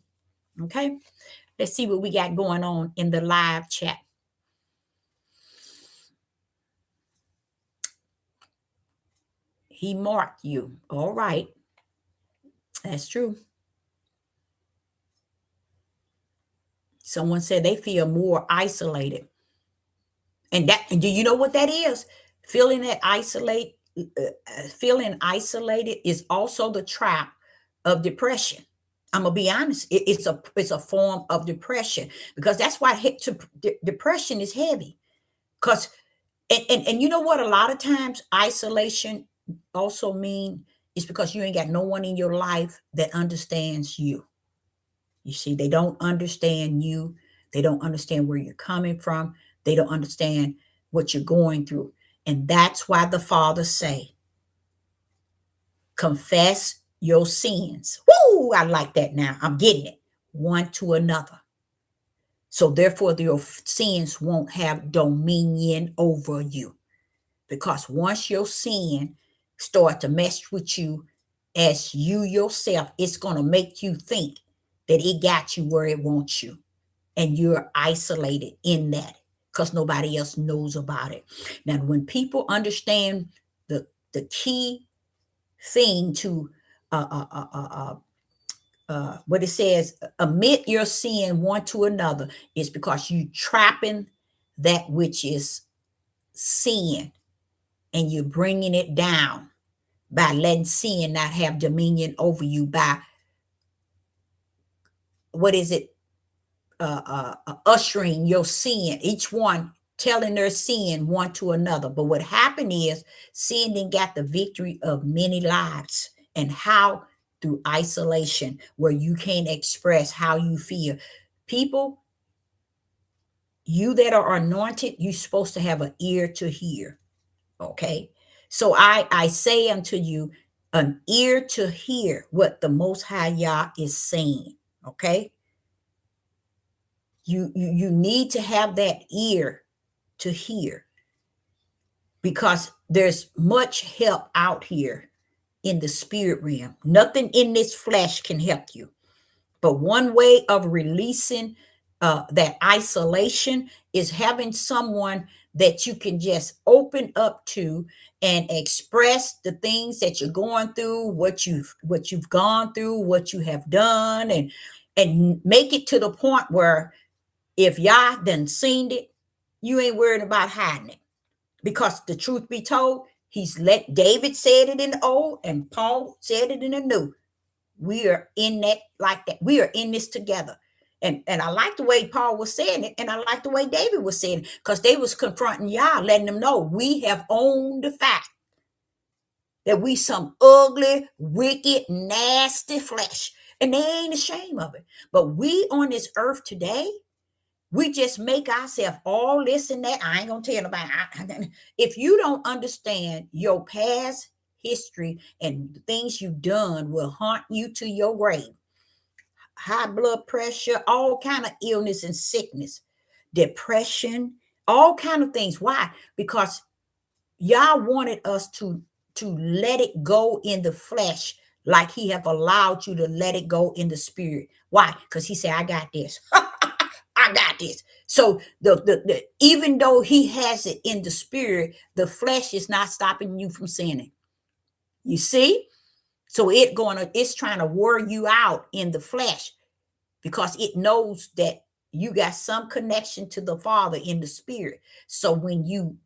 Okay, let's see what we got going on in the live chat. He marked you. All right, that's true. Someone said they feel more isolated. And do you know what that is? Feeling that feeling isolated is also the trap of depression. I'm gonna be honest. It's a form of depression, because that's why depression is heavy. Because and you know what? A lot of times isolation also mean is because you ain't got no one in your life that understands you. You see, they don't understand you. They don't understand where you're coming from. They don't understand what you're going through. And that's why the Father say, confess your sins. Woo! I like that now. I'm getting it. One to another. So therefore, your sins won't have dominion over you. Because once your sin start to mess with you as you yourself, it's going to make you think that it got you where it wants you. And you're isolated in that because nobody else knows about it. Now, when people understand the key thing to what it says, admit your sin one to another, is because you trapping that which is sin, and you're bringing it down by letting sin not have dominion over you, by what is it, ushering your sin, each one telling their sin one to another. But what happened is sin then got the victory of many lives. And how? Through isolation, where you can't express how you feel. People, you that are anointed, you're supposed to have an ear to hear. Okay. So I say unto you, an ear to hear what the Most High Yah is saying. Okay. You need to have that ear to hear, because there's much help out here in the spirit realm. Nothing in this flesh can help you. But one way of releasing that isolation is having someone that you can just open up to and express the things that you're going through, what you've gone through, what you have done, and make it to the point where if Yah done seen it, you ain't worried about hiding it. Because the truth be told, he's let David said it in the old and Paul said it in the new. We are in that like that. We are in this together. And I like the way Paul was saying it, and I like the way David was saying it, because they was confronting Yah, letting them know we have owned the fact that we some ugly, wicked, nasty flesh. And they ain't ashamed of it. But we on this earth today, we just make ourselves all this and that. I ain't gonna tell nobody. If you don't understand your past history and the things you've done will haunt you to your grave. High blood pressure, all kind of illness and sickness, depression, all kind of things. Why? Because Yah wanted us to let it go in the flesh, like he have allowed you to let it go in the spirit. Why? Because he said, I got this. I got this. So the even though he has it in the spirit, the flesh is not stopping you from sinning. You see? So it's trying to wear you out in the flesh, because it knows that you got some connection to the Father in the spirit. So when you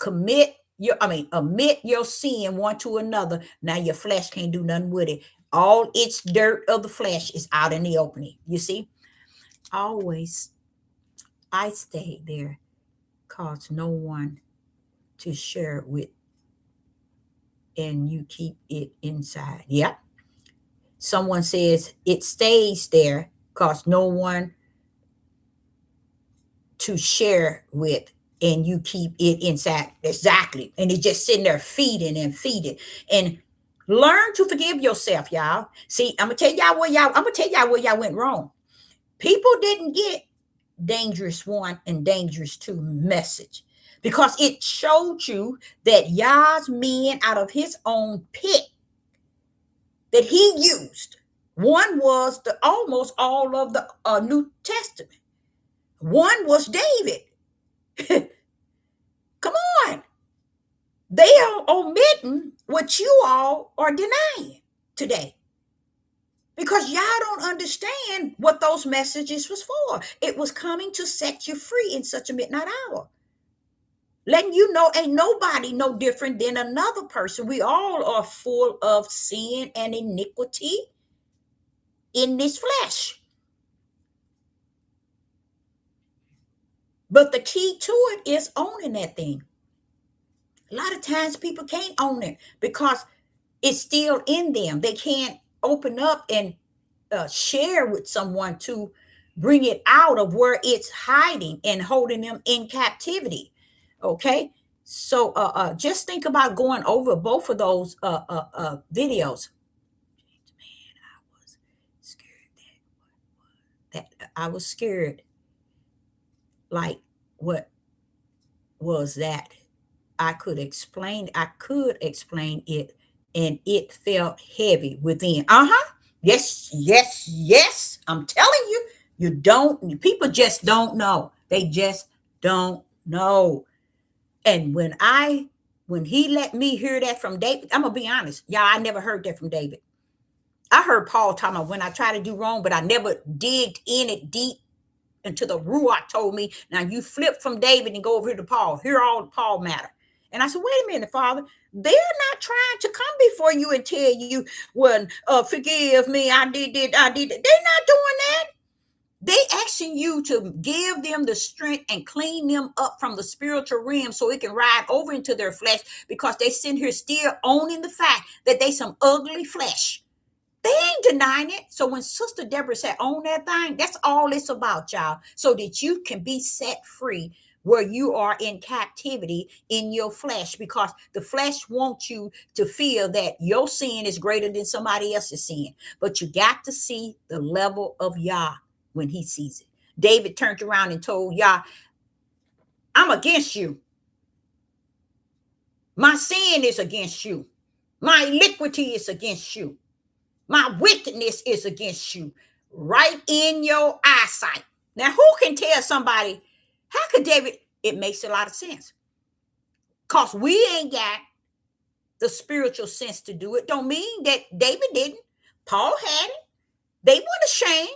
admit your sin one to another, now your flesh can't do nothing with it. All its dirt of the flesh is out in the opening. You see? Always I stay there, cause no one to share it with, and you keep it inside. Yep. Someone says it stays there, cause no one to share with, and you keep it inside. Exactly. And it's just sitting there feeding and feeding. And learn to forgive yourself, y'all. See, I'm gonna tell y'all where y'all went wrong. People didn't get dangerous one and dangerous two message, because it showed you that Yah's men out of his own pit that he used. One was the almost all of the New Testament. One was David. Come on. They are omitting what you all are denying today, because y'all don't understand what those messages was for. It was coming to set you free in such a midnight hour, letting you know ain't nobody no different than another person. We all are full of sin and iniquity in this flesh. But the key to it is owning that thing. A lot of times people can't own it because it's still in them. They can't open up and share with someone to bring it out of where it's hiding and holding them in captivity. Okay, so just think about going over both of those videos. Man, I was scared that I was scared. Like, what was that? I could explain it, and it felt heavy within. Yes, yes, yes. I'm telling you, people just don't know. They just don't know. And when he let me hear that from David, I'm gonna be honest, y'all, I never heard that from David. I heard Paul talking about when I try to do wrong, but I never digged in it deep until the Ruach told me, now you flip from David and go over here to Paul. Here all Paul matter. And I said, wait a minute, Father. They're not trying to come before you and tell you, well, forgive me, I did it. They're not doing that. They asking you to give them the strength and clean them up from the spiritual realm so it can ride over into their flesh, because they sit here still owning the fact that they some ugly flesh. They ain't denying it. So when Sister Deborah said own that thing, that's all it's about, y'all, so that you can be set free where you are in captivity in your flesh, because the flesh wants you to feel that your sin is greater than somebody else's sin. But you got to see the level of Yah when he sees it. David turned around and told Yah, I'm against you. My sin is against you. My iniquity is against you. My wickedness is against you, right in your eyesight. Now, who can tell somebody, how could David? It makes a lot of sense. Because we ain't got the spiritual sense to do it. Don't mean that David didn't. Paul had it. They weren't ashamed.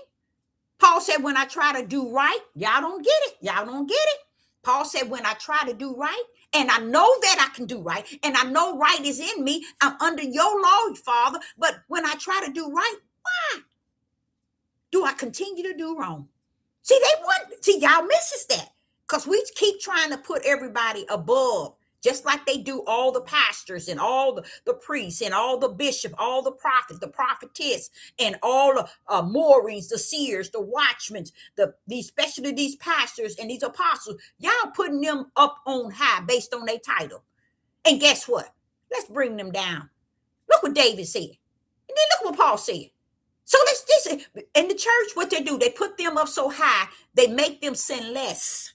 Paul said, when I try to do right, y'all don't get it. Y'all don't get it. Paul said, when I try to do right, and I know that I can do right, and I know right is in me, I'm under your law, Father. But when I try to do right, why do I continue to do wrong? See, y'all misses that, because we keep trying to put everybody above, just like they do all the pastors and all the priests and all the bishop, all the prophets, the prophetess, and all the Maureen's, the seers, the watchmen, especially these pastors and these apostles. Y'all putting them up on high based on their title. And guess what? Let's bring them down. Look what David said. And then look what Paul said. So this in the church, what they do, they put them up so high, they make them sin less.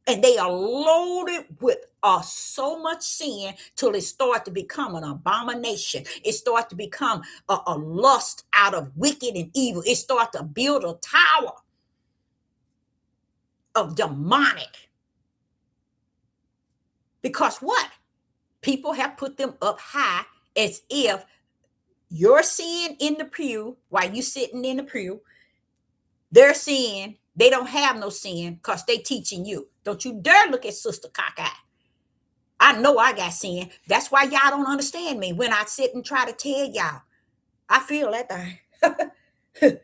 And they are loaded with so much sin till it starts to become an abomination. It starts to become a lust out of wicked and evil. It starts to build a tower of demonic. Because what? People have put them up high as if your sin in the pew, while you sitting in the pew, their sin, they don't have no sin because they teaching you. Don't you dare look at Sister Cockeye. I know I got sin. That's why y'all don't understand me when I sit and try to tell y'all. I feel that thing.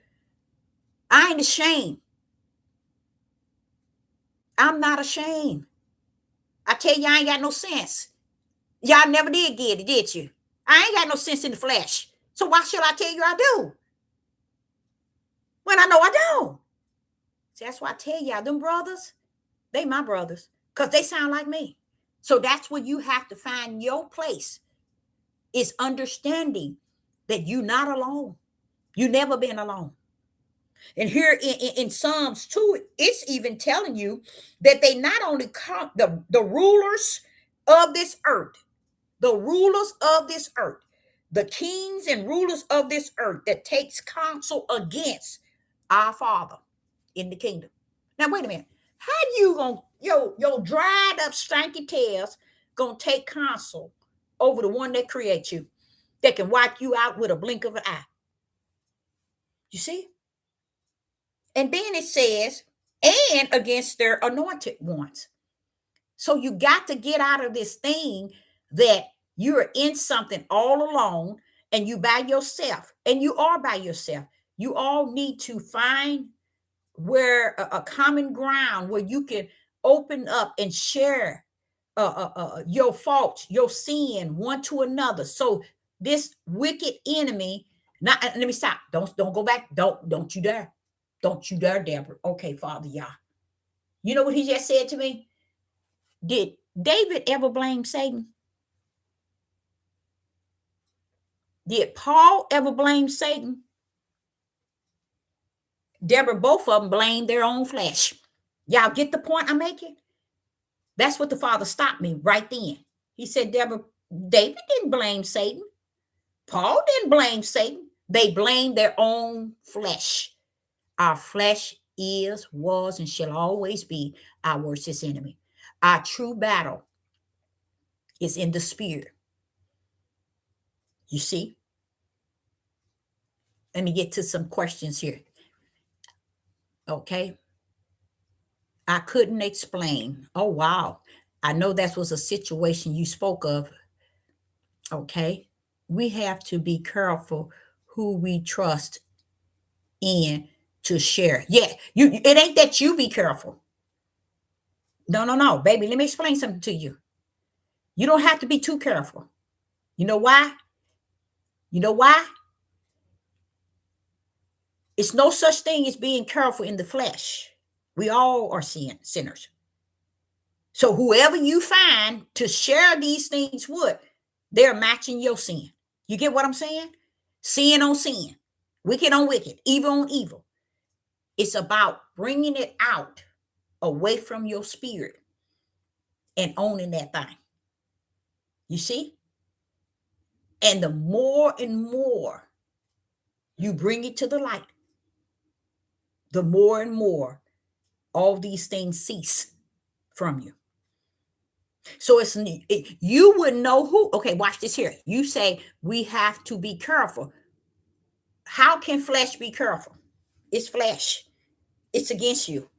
I ain't ashamed. I'm not ashamed. I tell you, I ain't got no sense. Y'all never did get it, did you? I ain't got no sense in the flesh. So why should I tell you I do? When I know I don't. See, that's why I tell y'all, them brothers, they my brothers, because they sound like me. So that's where you have to find your place, is understanding that you're not alone. You never been alone. And here in Psalms 2, it's even telling you that they not only come the rulers of this earth, the rulers of this earth, the kings and rulers of this earth that takes counsel against our Father in the kingdom. Now wait a minute. How you gonna your dried up stanky tails gonna take counsel over the one that creates you, that can wipe you out with a blink of an eye? You see? And then it says, and against their anointed ones. So you got to get out of this thing that you're in something all alone and you by yourself, and you are by yourself. You all need to find where a common ground where you can open up and share your faults, your sin one to another. So this wicked enemy, not let me stop. Don't go back. Don't you dare. Don't you dare, Deborah. Okay, Father, Yah. You know what he just said to me? Did David ever blame Satan? Did Paul ever blame Satan? Deborah, both of them blamed their own flesh. Y'all get the point I'm making? That's what the Father stopped me right then. He said, Deborah, David didn't blame Satan. Paul didn't blame Satan. They blamed their own flesh. Our flesh is, was, and shall always be our worstest enemy. Our true battle is in the spirit. You see? Let me get to some questions here. Okay. I couldn't explain. Oh, wow. I know that was a situation you spoke of. Okay. We have to be careful who we trust in to share. Yeah, it ain't that you be careful. No, baby. Let me explain something to you. You don't have to be too careful. You know why? You know why? It's no such thing as being careful in the flesh. We all are sinners. So whoever you find to share these things with, they're matching your sin. You get what I'm saying? Sin on sin, wicked on wicked, evil on evil. It's about bringing it out away from your spirit and owning that thing. You see? And the more and more you bring it to the light, the more and more all these things cease from you. So you would know who. Okay, watch this here. You say we have to be careful. How can flesh be careful? It's flesh. It's against you.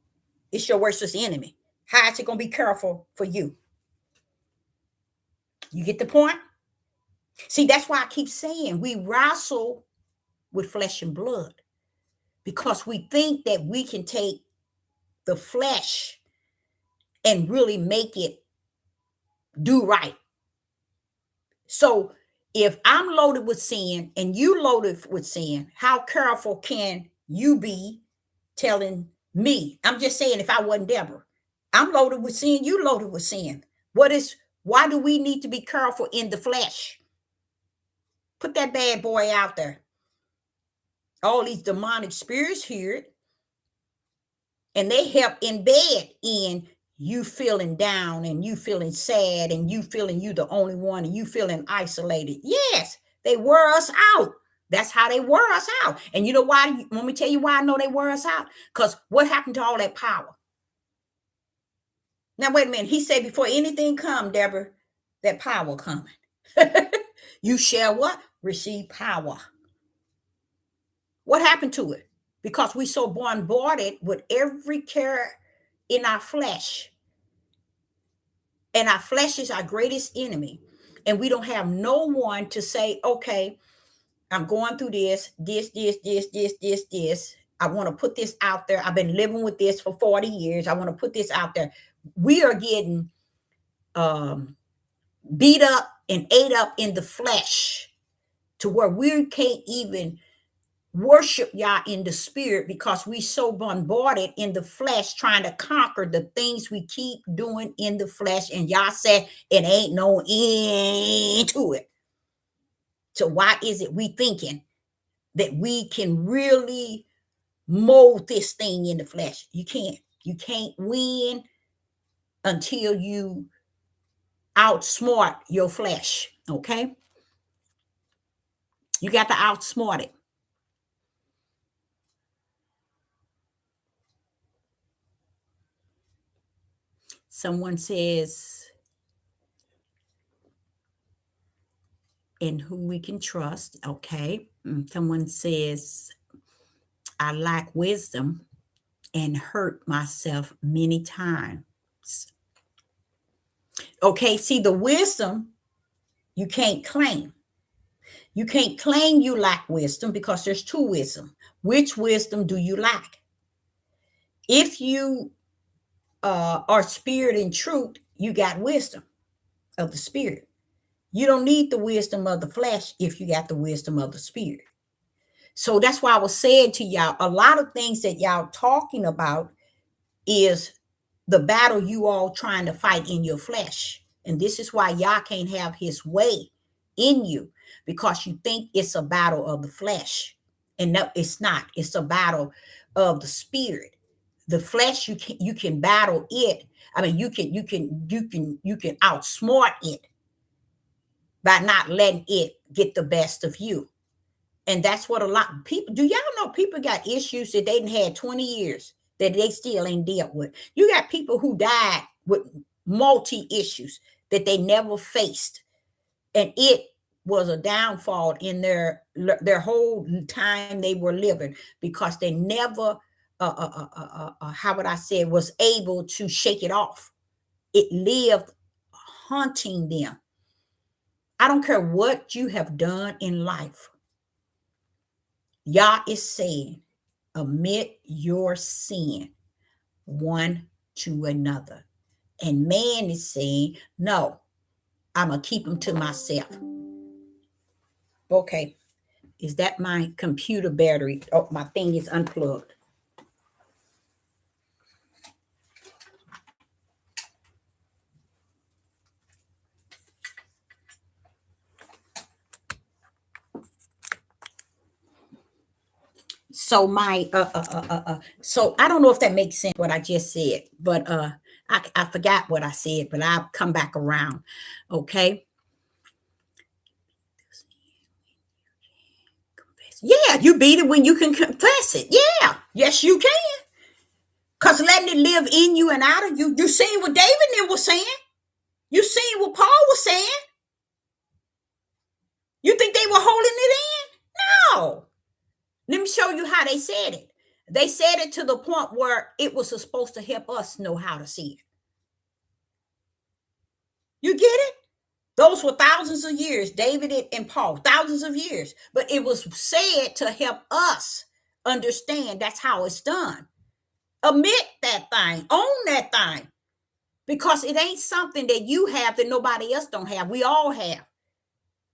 It's your worstest enemy. How is it going to be careful for you? You get the point? See, that's why I keep saying we wrestle with flesh and blood, because we think that we can take the flesh and really make it do right. So if I'm loaded with sin and you loaded with sin, how careful can you be telling me? I'm just saying, if I wasn't Deborah, I'm loaded with sin, you loaded with sin. Why do we need to be careful in the flesh? Put that bad boy out there. All these demonic spirits hear it, and they help embed in you feeling down and you feeling sad and you feeling you the only one and you feeling isolated. Yes, they wear us out. That's how they wear us out. And you know why? Let me tell you why I know they wear us out. Because what happened to all that power? Now, wait a minute. He said before anything come, Deborah, that power coming. You shall what? Receive power. What happened to it? Because we so bombarded with every care in our flesh. And our flesh is our greatest enemy. And we don't have no one to say, okay, I'm going through this. I want to put this out there. I've been living with this for 40 years. I want to put this out there. We are getting beat up and ate up in the flesh to where we can't even worship Yah in the spirit, because we so bombarded in the flesh trying to conquer the things we keep doing in the flesh. And Yah said it ain't no end to it. So why is it we thinking that we can really mold this thing in the flesh. You can't. You can't win until you outsmart your flesh. Okay? You got to outsmart it. Someone says, in who we can trust. Okay. Someone says, I lack wisdom and hurt myself many times. Okay. See, the wisdom you can't claim. You can't claim you lack wisdom because there's two wisdom. Which wisdom do you lack? If you are spirit and truth, you got wisdom of the spirit. You don't need the wisdom of the flesh if you got the wisdom of the spirit. So that's why I was saying to y'all, a lot of things that y'all talking about is the battle you all trying to fight in your flesh. And this is why y'all can't have his way in you, because you think it's a battle of the flesh. And no, it's not. It's a battle of the spirit. The flesh, you can battle it. I mean, you can outsmart it by not letting it get the best of you. And that's what a lot of people do. Y'all know people got issues that they done had 20 years that they still ain't dealt with. You got people who died with multi issues that they never faced. And it was a downfall in their whole time they were living, because they never, how would I say, was able to shake it off. It lived haunting them. I don't care what you have done in life. Yah is saying, admit your sin one to another. And man is saying, no, I'm going to keep them to myself. Okay. Is that my computer battery? Oh, my thing is unplugged. So so I don't know if that makes sense what I just said, but I forgot what I said, but I'll come back around. Okay. Yeah, you beat it when you can confess it. Yeah, yes, you can. Because letting it live in you and out of you, you seen what David and them was saying. You seen what Paul was saying. You think they were holding it in? No. Let me show you how they said it. They said it to the point where it was supposed to help us know how to see it. You get it? Those were thousands of years, David and Paul, thousands of years. But it was said to help us understand that's how it's done. Admit that thing, own that thing, because it ain't something that you have that nobody else don't have. We all have.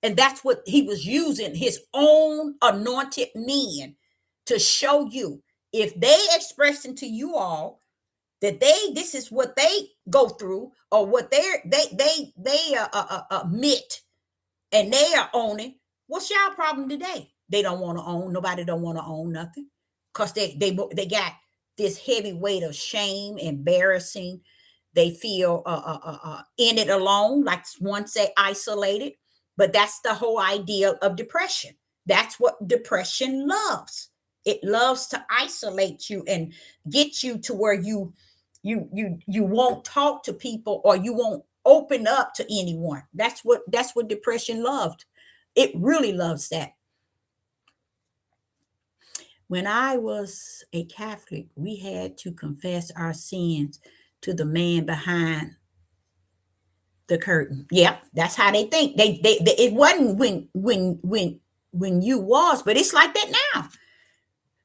And that's what he was using, his own anointed men, to show you. If they expressing to you all that this is what they go through, or what they admit, and they are owning, what's y'all problem today? They don't want to own. Nobody don't want to own nothing, because they got this heavy weight of shame, embarrassing. They feel in it alone, like one say isolated. But that's the whole idea of depression. That's what depression loves. It loves to isolate you and get you to where you won't talk to people, or you won't open up to anyone. That's what depression loved. It really loves that. When I was a Catholic, we had to confess our sins to the man behind the curtain. Yeah, that's how they think. They it wasn't when you was, but it's like that now.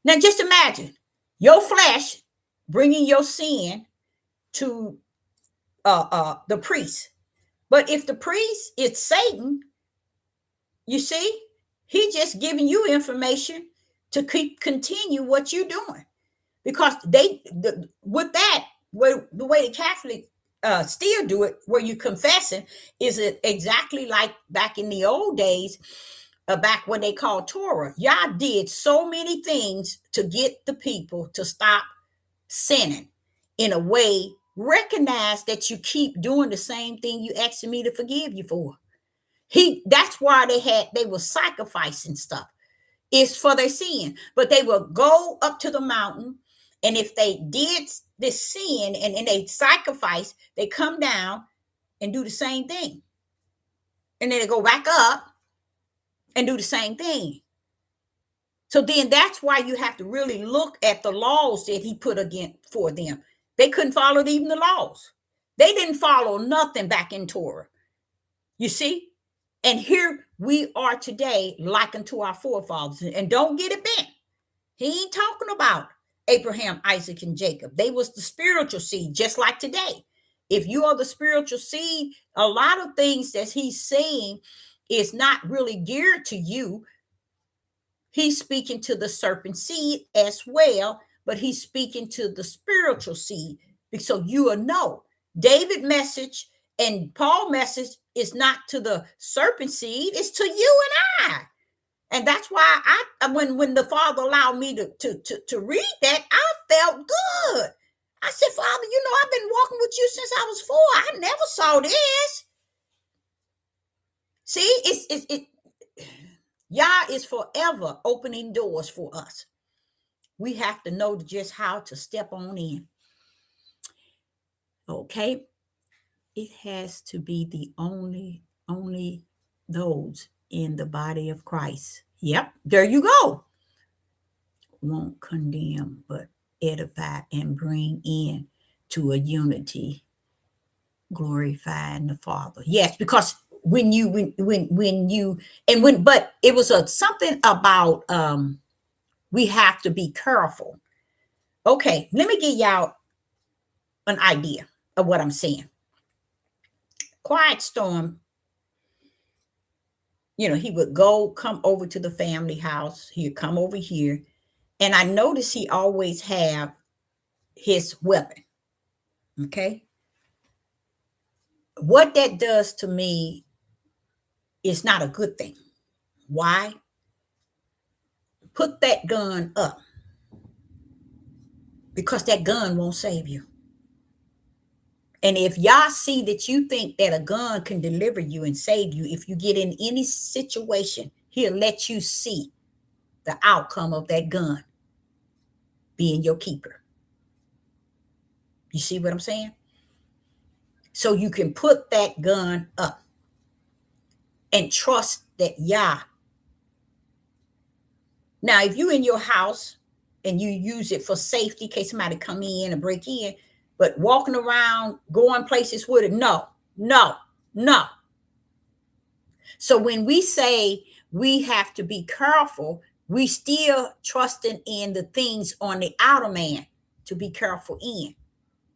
Now just imagine your flesh bringing your sin to the priest. But if the priest is Satan, you see, he just giving you information to continue what you're doing, because with that, the way the Catholic still do it, where you confessing, is it exactly like back in the old days back when they called Torah. Yah did so many things to get the people to stop sinning. In a way, recognize that you keep doing the same thing you asking me to forgive you for. That's why they were sacrificing stuff. It's for their sin. But they will go up to the mountain, and if they did this sin and they sacrifice, they come down and do the same thing. And then they go back up and do the same thing. So then that's why you have to really look at the laws that he put against for them. They couldn't follow even the laws. They didn't follow nothing back in Torah. You see? And here we are today, like unto our forefathers. And don't get it bent. He ain't talking about Abraham, Isaac, and Jacob. They was the spiritual seed, just like today. If you are the spiritual seed, a lot of things that he's saying is not really geared to you. He's speaking to the serpent seed as well, but he's speaking to the spiritual seed. So you will know. David's message and Paul's message is not to the serpent seed, it's to you and I. And that's why when the Father allowed me to read that, I felt good. I said, Father, I've been walking with you since I was 4. I never saw this. See, Yah is forever opening doors for us. We have to know just how to step on in. Okay? It has to be the only those in the body of Christ. Yep, there you go. Won't condemn, but edify and bring in to a unity, glorifying the Father. Yes, because but it was something about we have to be careful. Okay, let me give y'all an idea of what I'm saying. Quiet Storm, he would come over to the family house. He'd come over here. And I noticed he always have his weapon. Okay. What that does to me is not a good thing. Why? Put that gun up. Because that gun won't save you. And if y'all see that you think that a gun can deliver you and save you, if you get in any situation, he'll let you see the outcome of that gun being your keeper. You see what I'm saying? So you can put that gun up and trust that Yah. Now, if you in your house and you use it for safety in case somebody come in and break in, but walking around, going places with it, no. So when we say we have to be careful, we still trusting in the things on the outer man to be careful in.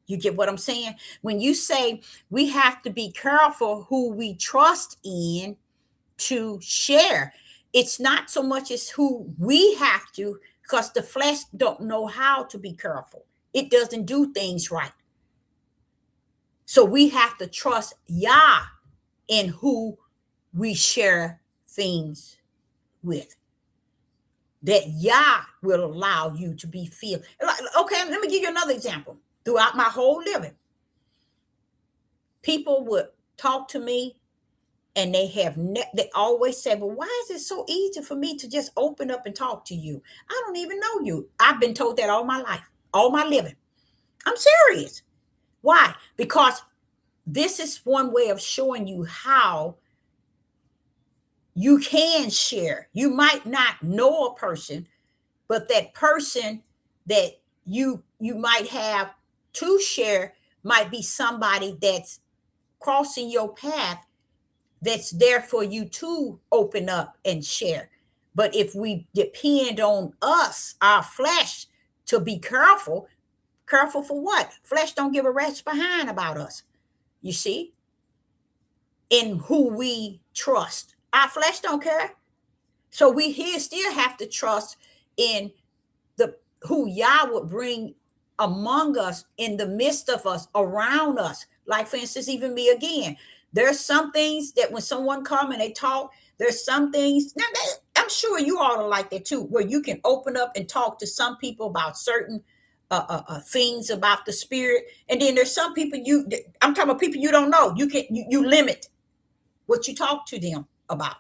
You get what I'm saying? When you say we have to be careful who we trust in to share, it's not so much as who we have to, because the flesh don't know how to be careful. It doesn't do things right. So we have to trust Yah in who we share things with. That Yah will allow you to be filled. Okay, let me give you another example. Throughout my whole living, people would talk to me and they always say, well, why is it so easy for me to just open up and talk to you? I don't even know you. I've been told that all my life, all my living. I'm serious. Why? Because this is one way of showing you how you can share. You might not know a person, but that person that you might have to share might be somebody that's crossing your path, that's there for you to open up and share. But if we depend on us, our flesh, to be careful for what? Flesh don't give a rat's behind about us. You see? In who we trust. Our flesh don't care. So we here still have to trust in who Yah would bring among us, in the midst of us, around us. Like, for instance, even me again. There's some things that when someone come and they talk, there's some things. Now, I'm sure you all are like that too, where you can open up and talk to some people about certain things about the spirit, and then there's some people I'm talking about people you don't know. You limit what you talk to them about.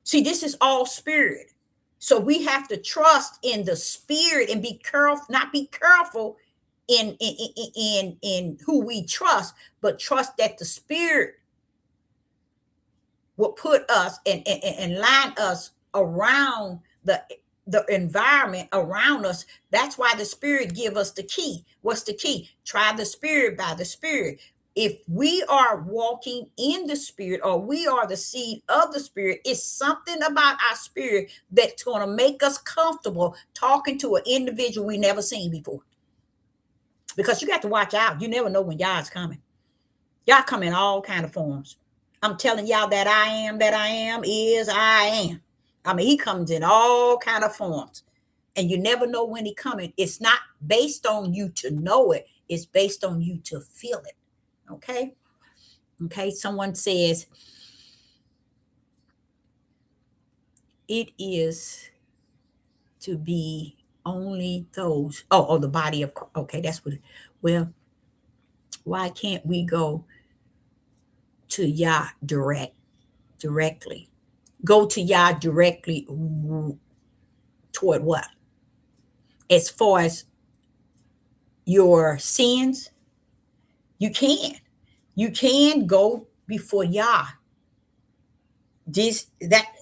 See, this is all spirit. So we have to trust in the spirit and be careful, not be careful in who we trust, but trust that the spirit will put us and line us around the environment around us. That's why the spirit give us the key. What's the key? Try the spirit by the spirit. If we are walking in the spirit, or we are the seed of the spirit, it's something about our spirit that's going to make us comfortable talking to an individual we never seen before. Because you got to watch out. You never know when y'all's coming. Y'all come in all kind of forms. I'm telling y'all that I am is I am. I mean, he comes in all kind of forms. And you never know when he coming. It's not based on you to know it. It's based on you to feel it. Okay? Okay, someone says, it is to be only those, the body of, okay, that's what, well, why can't we go to Yah directly? Go to Yah directly toward what? As far as your sins, you can go before Yah. Do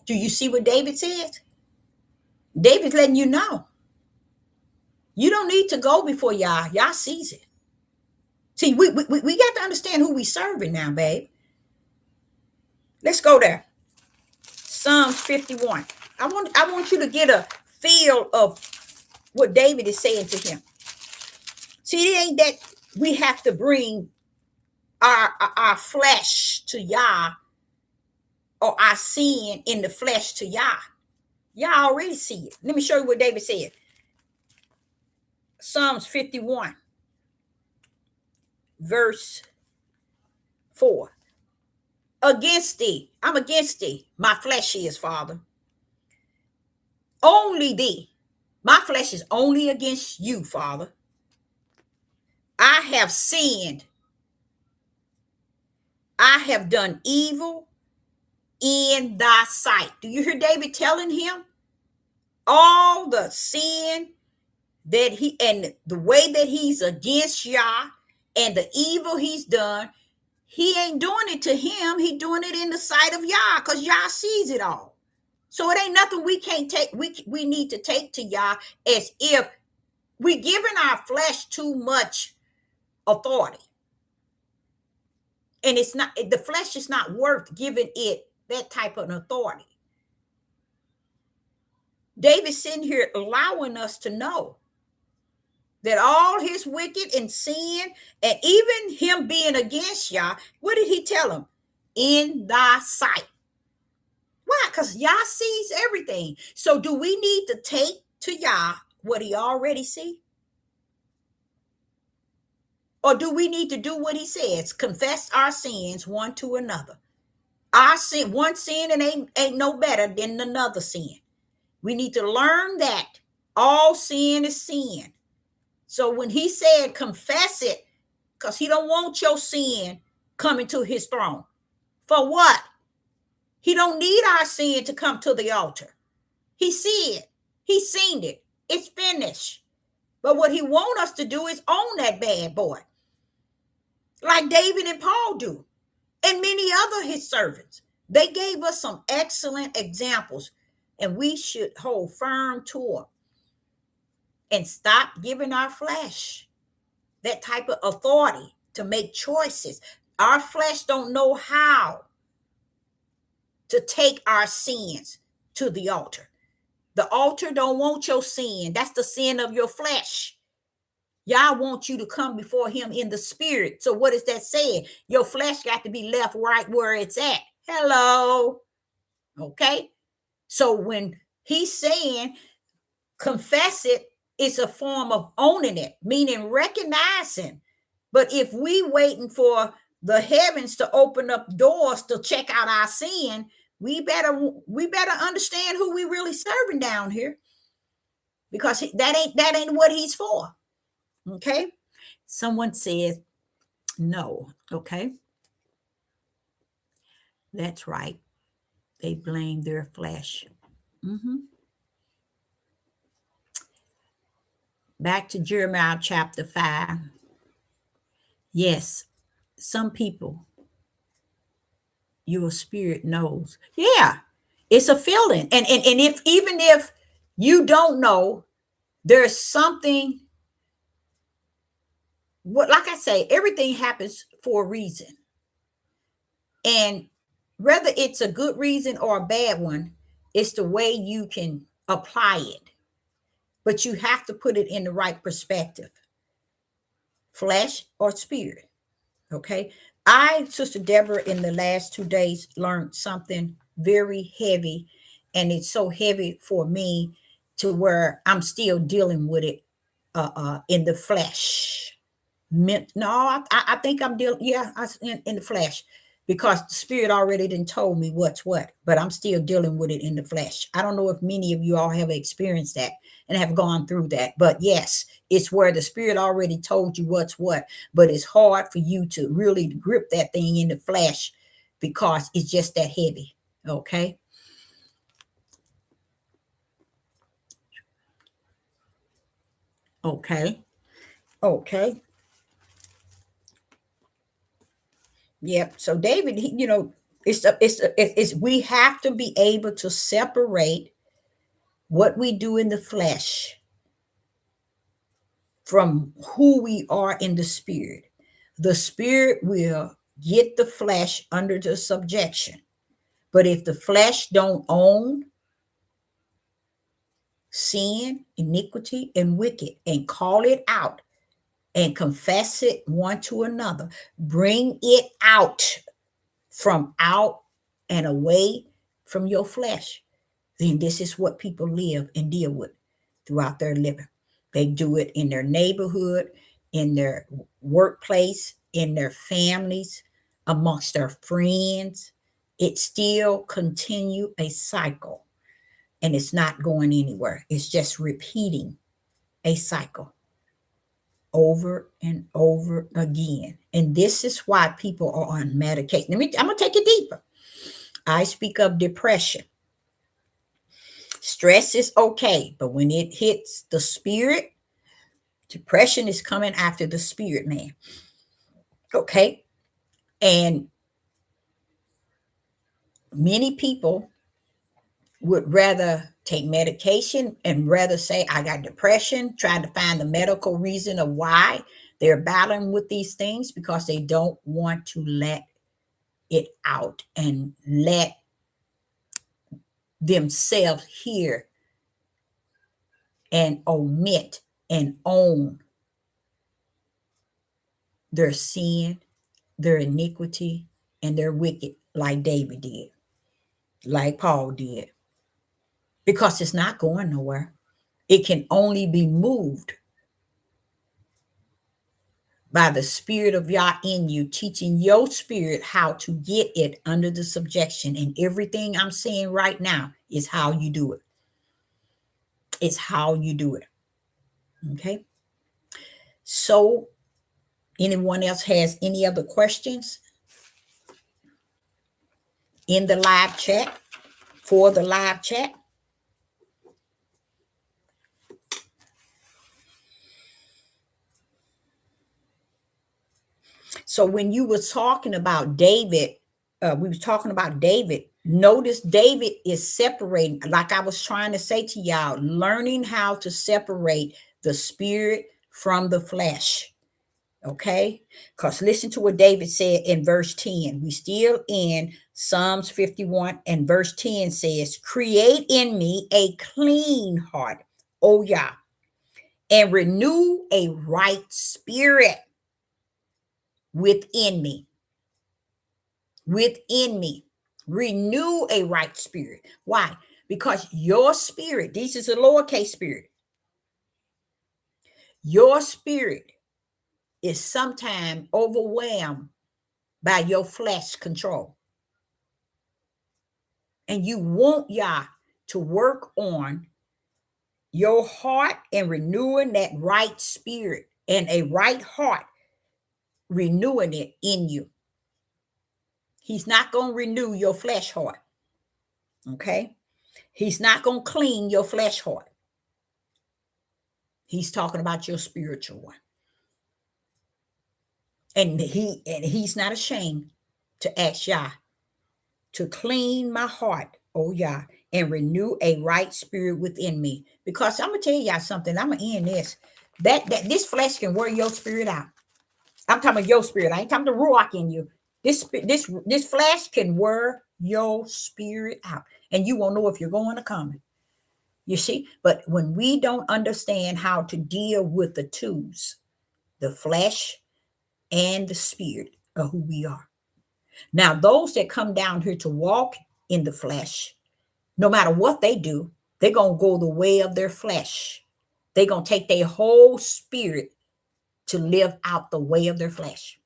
you see what David said? David's letting you know. You don't need to go before Yah. Yah sees it. See, we got to understand who we serving now, babe. Let's go there. Psalms 51. I want you to get a feel of what David is saying to him. See, it ain't that we have to bring our flesh to Yah, or our sin in the flesh to Yah. Yah already see it. Let me show you what David said. Psalms 51, verse 4. Against thee, I'm against thee. My flesh is, Father. Only thee. My flesh is only against you, Father. I have sinned. I have done evil in thy sight. Do you hear David telling him all the sin that he, and the way that he's against Yah, and the evil he's done? He ain't doing it to him. He doing it in the sight of Yah, because Yah sees it all. So it ain't nothing we can't take. We need to take to Yah, as if we giving our flesh too much authority. And it's not, the flesh is not worth giving it that type of authority. David's sitting here allowing us to know that all his wicked and sin, and even him being against Yah, what did he tell him? In thy sight. Why? Because Yah sees everything. So do we need to take to Yah what he already see? Or do we need to do what he says? Confess our sins one to another. Our sin, one sin, and ain't no better than another sin. We need to learn that all sin is sin. So when he said confess it, because he don't want your sin coming to his throne. For what? He don't need our sin to come to the altar. He see it. He's seen it. It's finished. But what he want us to do is own that bad boy. Like David and Paul do. And many other his servants. They gave us some excellent examples. And we should hold firm to them. And stop giving our flesh that type of authority to make choices. Our flesh don't know how to take our sins to the altar. The altar don't want your sin. That's the sin of your flesh. Yah wants you to come before him in the spirit. So what is that saying? Your flesh got to be left right where it's at. Hello. Okay. So when he's saying confess it, it's a form of owning it, meaning recognizing. But if we waiting for the heavens to open up doors to check out our sin, we better understand who we really serving down here, because that ain't what he's for. Okay. Someone says no. Okay. That's right. They blame their flesh. Back to Jeremiah chapter 5. Yes, some people, your spirit knows. Yeah, it's a feeling. And if even if you don't know, there's something. What, like I say, everything happens for a reason. And whether it's a good reason or a bad one, it's the way you can apply it. But you have to put it in the right perspective, flesh or spirit. Okay. Sister Deborah, in the last 2 days, learned something very heavy. And it's so heavy for me to where I'm still dealing with it in the flesh. No, I think I'm dealing, yeah, in the flesh, because the spirit already didn't told me what's what, but I'm still dealing with it in the flesh. I don't know if many of you all have experienced that and have gone through that, but yes, it's where the spirit already told you what's what, but it's hard for you to really grip that thing in the flesh because it's just that heavy. Okay. Okay. Okay. Yep. So David, it's we have to be able to separate what we do in the flesh from who we are in the spirit. The spirit will get the flesh under the subjection. But if the flesh don't own sin, iniquity, and wicked, and call it out and confess it one to another, bring it out from out and away from your flesh, then this is what people live and deal with throughout their living. They do it in their neighborhood, in their workplace, in their families, amongst their friends. It still continue a cycle, and it's not going anywhere. It's just repeating a cycle over and over again. And this is why people are on medication. I'm going to take it deeper. I speak of depression. Stress is okay, but when it hits the spirit, depression is coming after the spirit, man. Okay. And many people would rather take medication and rather say, I got depression, trying to find the medical reason of why they're battling with these things, because they don't want to let it out and let themselves hear and omit and own their sin, their iniquity, and their wicked, like David did, like Paul did, because it's not going nowhere. It can only be moved by the spirit of Yah in you, teaching your spirit how to get it under the subjection. And everything I'm saying right now is how you do it. It's how you do it. Okay. So, anyone else has any other questions in the live chat, for the live chat? So when you were talking about David, we was talking about David. Notice David is separating, like I was trying to say to y'all, learning how to separate the spirit from the flesh. Okay? Because listen to what David said in verse 10. We still in Psalms 51, and verse 10 says, create in me a clean heart, O Yah, and renew a right spirit within me. Within me. Renew a right spirit. Why? Because your spirit, this is a lowercase spirit. Your spirit is sometimes overwhelmed by your flesh control. And you want Yah to work on your heart and renewing that right spirit, and a right heart, renewing it in you. He's not going to renew your flesh heart. Okay? He's not going to clean your flesh heart. He's talking about your spiritual one. And he's not ashamed to ask Yah to clean my heart, oh Yah, and renew a right spirit within me. Because I'm gonna tell y'all something. I'm gonna end this. That this flesh can wear your spirit out. I'm talking about your spirit. I ain't talking the ruach in you. This flesh can wear your spirit out, and you won't know if you're going or coming. You see, but when we don't understand how to deal with the twos, the flesh and the spirit of who we are. Now, those that come down here to walk in the flesh, no matter what they do, they're going to go the way of their flesh. They're going to take their whole spirit to live out the way of their flesh.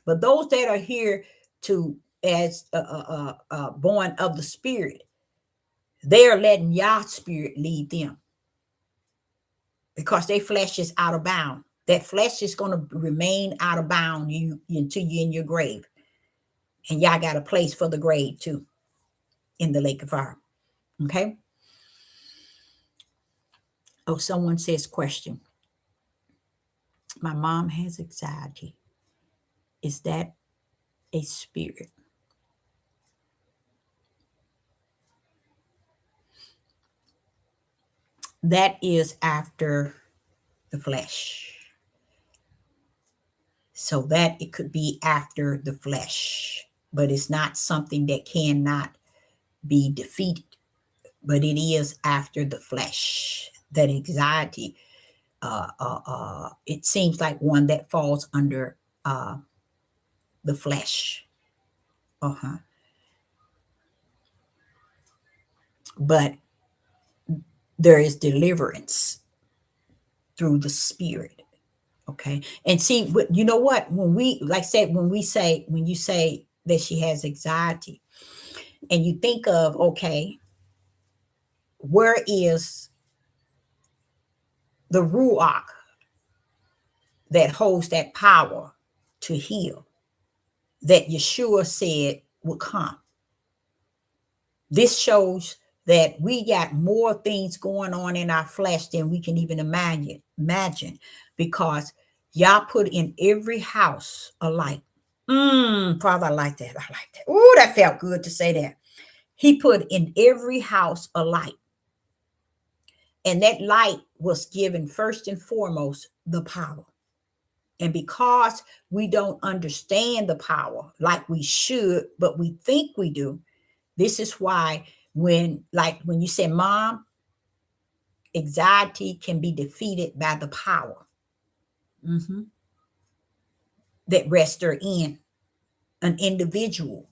But those that are here to as born of the spirit, they are letting Yah's spirit lead them, because their flesh is out of bound. That flesh is going to remain out of bound until you're in your grave. And Yah got a place for the grave too, in the lake of fire. Okay. Oh, someone says, question. My mom has anxiety. Is that a spirit? That is after the flesh. So that it could be after the flesh, but it's not something that cannot be defeated, but it is after the flesh. That anxiety, it seems like one that falls under the flesh. But there is deliverance through the spirit. Okay. And see, you know what? When we, like I said, when you say that she has anxiety, and you think of, okay, where is the ruach that holds that power to heal that Yeshua said would come? This shows that we got more things going on in our flesh than we can even imagine, because Yah put in every house a light. Father, I like that. I like that. Oh, that felt good to say that. He put in every house a light. And that light was given first and foremost the power. And because we don't understand the power like we should, but we think we do, this is why when you say, Mom, anxiety can be defeated by the power that rests in an individual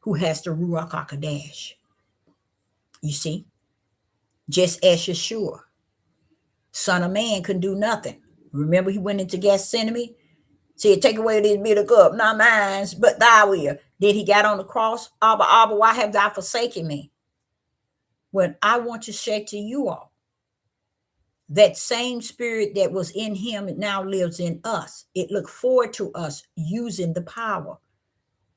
who has the Ruach HaKodesh. You see? Just as Yeshua, Son of Man, couldn't do nothing. Remember, he went into Gethsemane, said, take away this bitter cup, not mine, but thy will. Then he got on the cross. Abba, why have thou forsaken me? When I want to say to you all, that same spirit that was in him now lives in us. It looked forward to us using the power,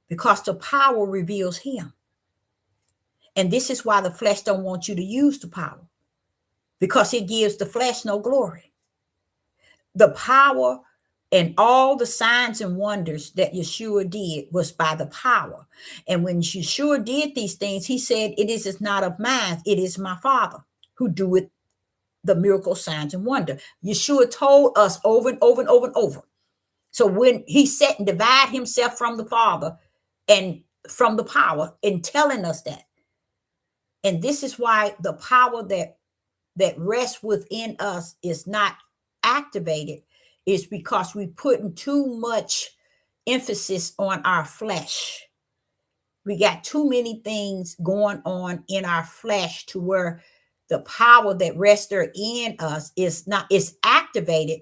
because the power reveals him. And this is why the flesh don't want you to use the power, because it gives the flesh no glory. The power and all the signs and wonders that Yeshua did was by the power. And when Yeshua did these things, he said, it is not of mine, it is my Father who doeth the miracle, signs, and wonder. Yeshua told us over and over and over and over. So when he sat and divided himself from the Father and from the power, in telling us that. And this is why the power that rests within us is not activated, is because we putting too much emphasis on our flesh. We got too many things going on in our flesh to where the power that rests there in us is activated,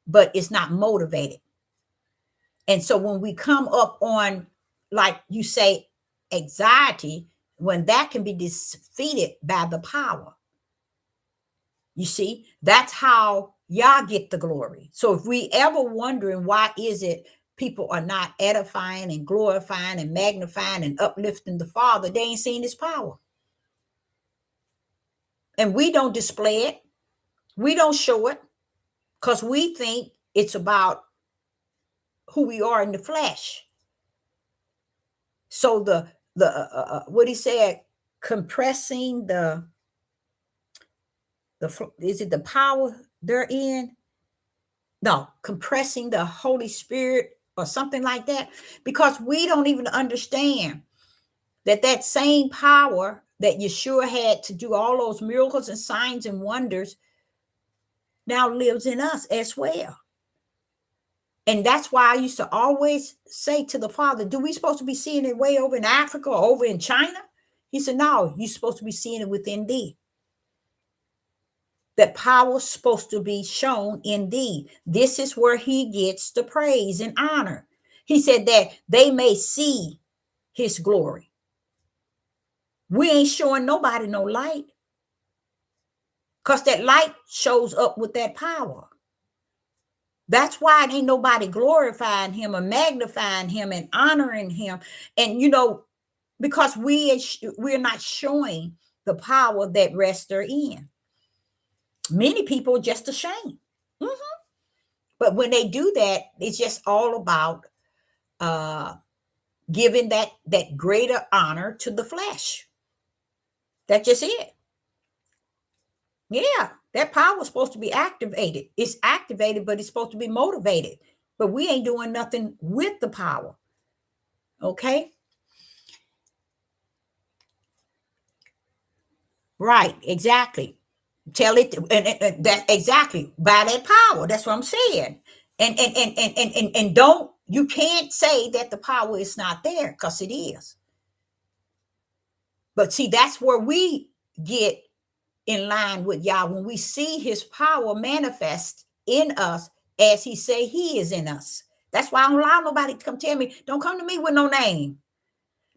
but it's not motivated. And so when we come up on like you say, anxiety, when that can be defeated by the power. You see, that's how Yah get the glory. So if we ever wondering why is it people are not edifying and glorifying and magnifying and uplifting the Father, they ain't seen his power. And we don't display it. We don't show it because we think it's about who we are in the flesh. So the what he said, compressing the is it the power therein? No, compressing the Holy Spirit or something like that, because we don't even understand that that same power that Yeshua had to do all those miracles and signs and wonders now lives in us as well. And that's why I used to always say to the Father, do we supposed to be seeing it way over in Africa or over in China? He said, no, you're supposed to be seeing it within thee. That power is supposed to be shown in thee. This is where he gets the praise and honor. He said that they may see his glory. We ain't showing nobody no light, because that light shows up with that power. That's why it ain't nobody glorifying him or magnifying him and honoring him. And because we're not showing the power that rests therein. Many people are just ashamed. Mm-hmm. But when they do that, it's just all about giving that greater honor to the flesh. That's just it. Yeah, that power is supposed to be activated. It's activated, but it's supposed to be motivated. But we ain't doing nothing with the power. Okay? Right, exactly. Tell it, and that exactly by that power. That's what I'm saying. And don't, you can't say that the power is not there, because it is. But see, that's where we get in line with Yah, when we see his power manifest in us as he say he is in us. That's why I don't allow nobody to come tell me, don't come to me with no name.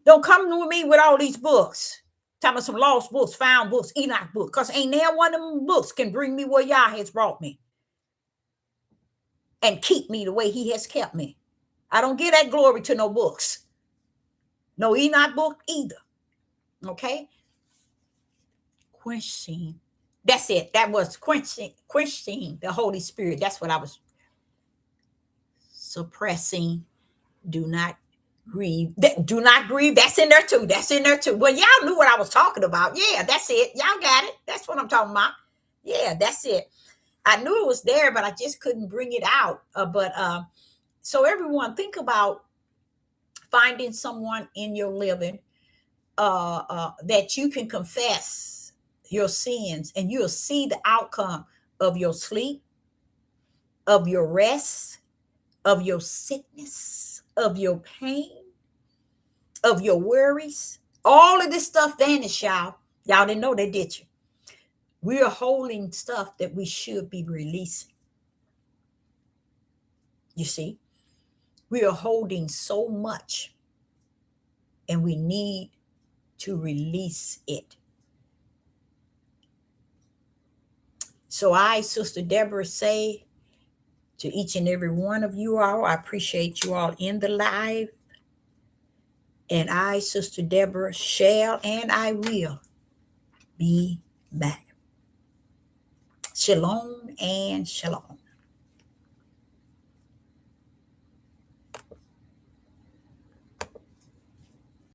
Don't come to me with all these books. Talking about some lost books, found books, Enoch books, because ain't there one of them books can bring me where Yah has brought me and keep me the way he has kept me. I don't give that glory to no books. No Enoch book either. Okay? Quenching. That's it. That was quenching the Holy Spirit. That's what I was suppressing. Do not grieve. Do not grieve. That's in there too. That's in there too. Well, y'all knew what I was talking about. Yeah, that's it. Y'all got it. That's what I'm talking about. Yeah, that's it. I knew it was there, but I just couldn't bring it out. So everyone, think about finding someone in your living that you can confess your sins, and you'll see the outcome of your sleep, of your rest, of your sickness, of your pain, of your worries. All of this stuff vanished, y'all. Y'all didn't know that, did you? We are holding stuff that we should be releasing. You see, we are holding so much, and we need to release it. So I, Sister Deborah, say to each and every one of you all, I appreciate you all in the live. And I, Sister Deborah, shall and I will be back. Shalom and shalom.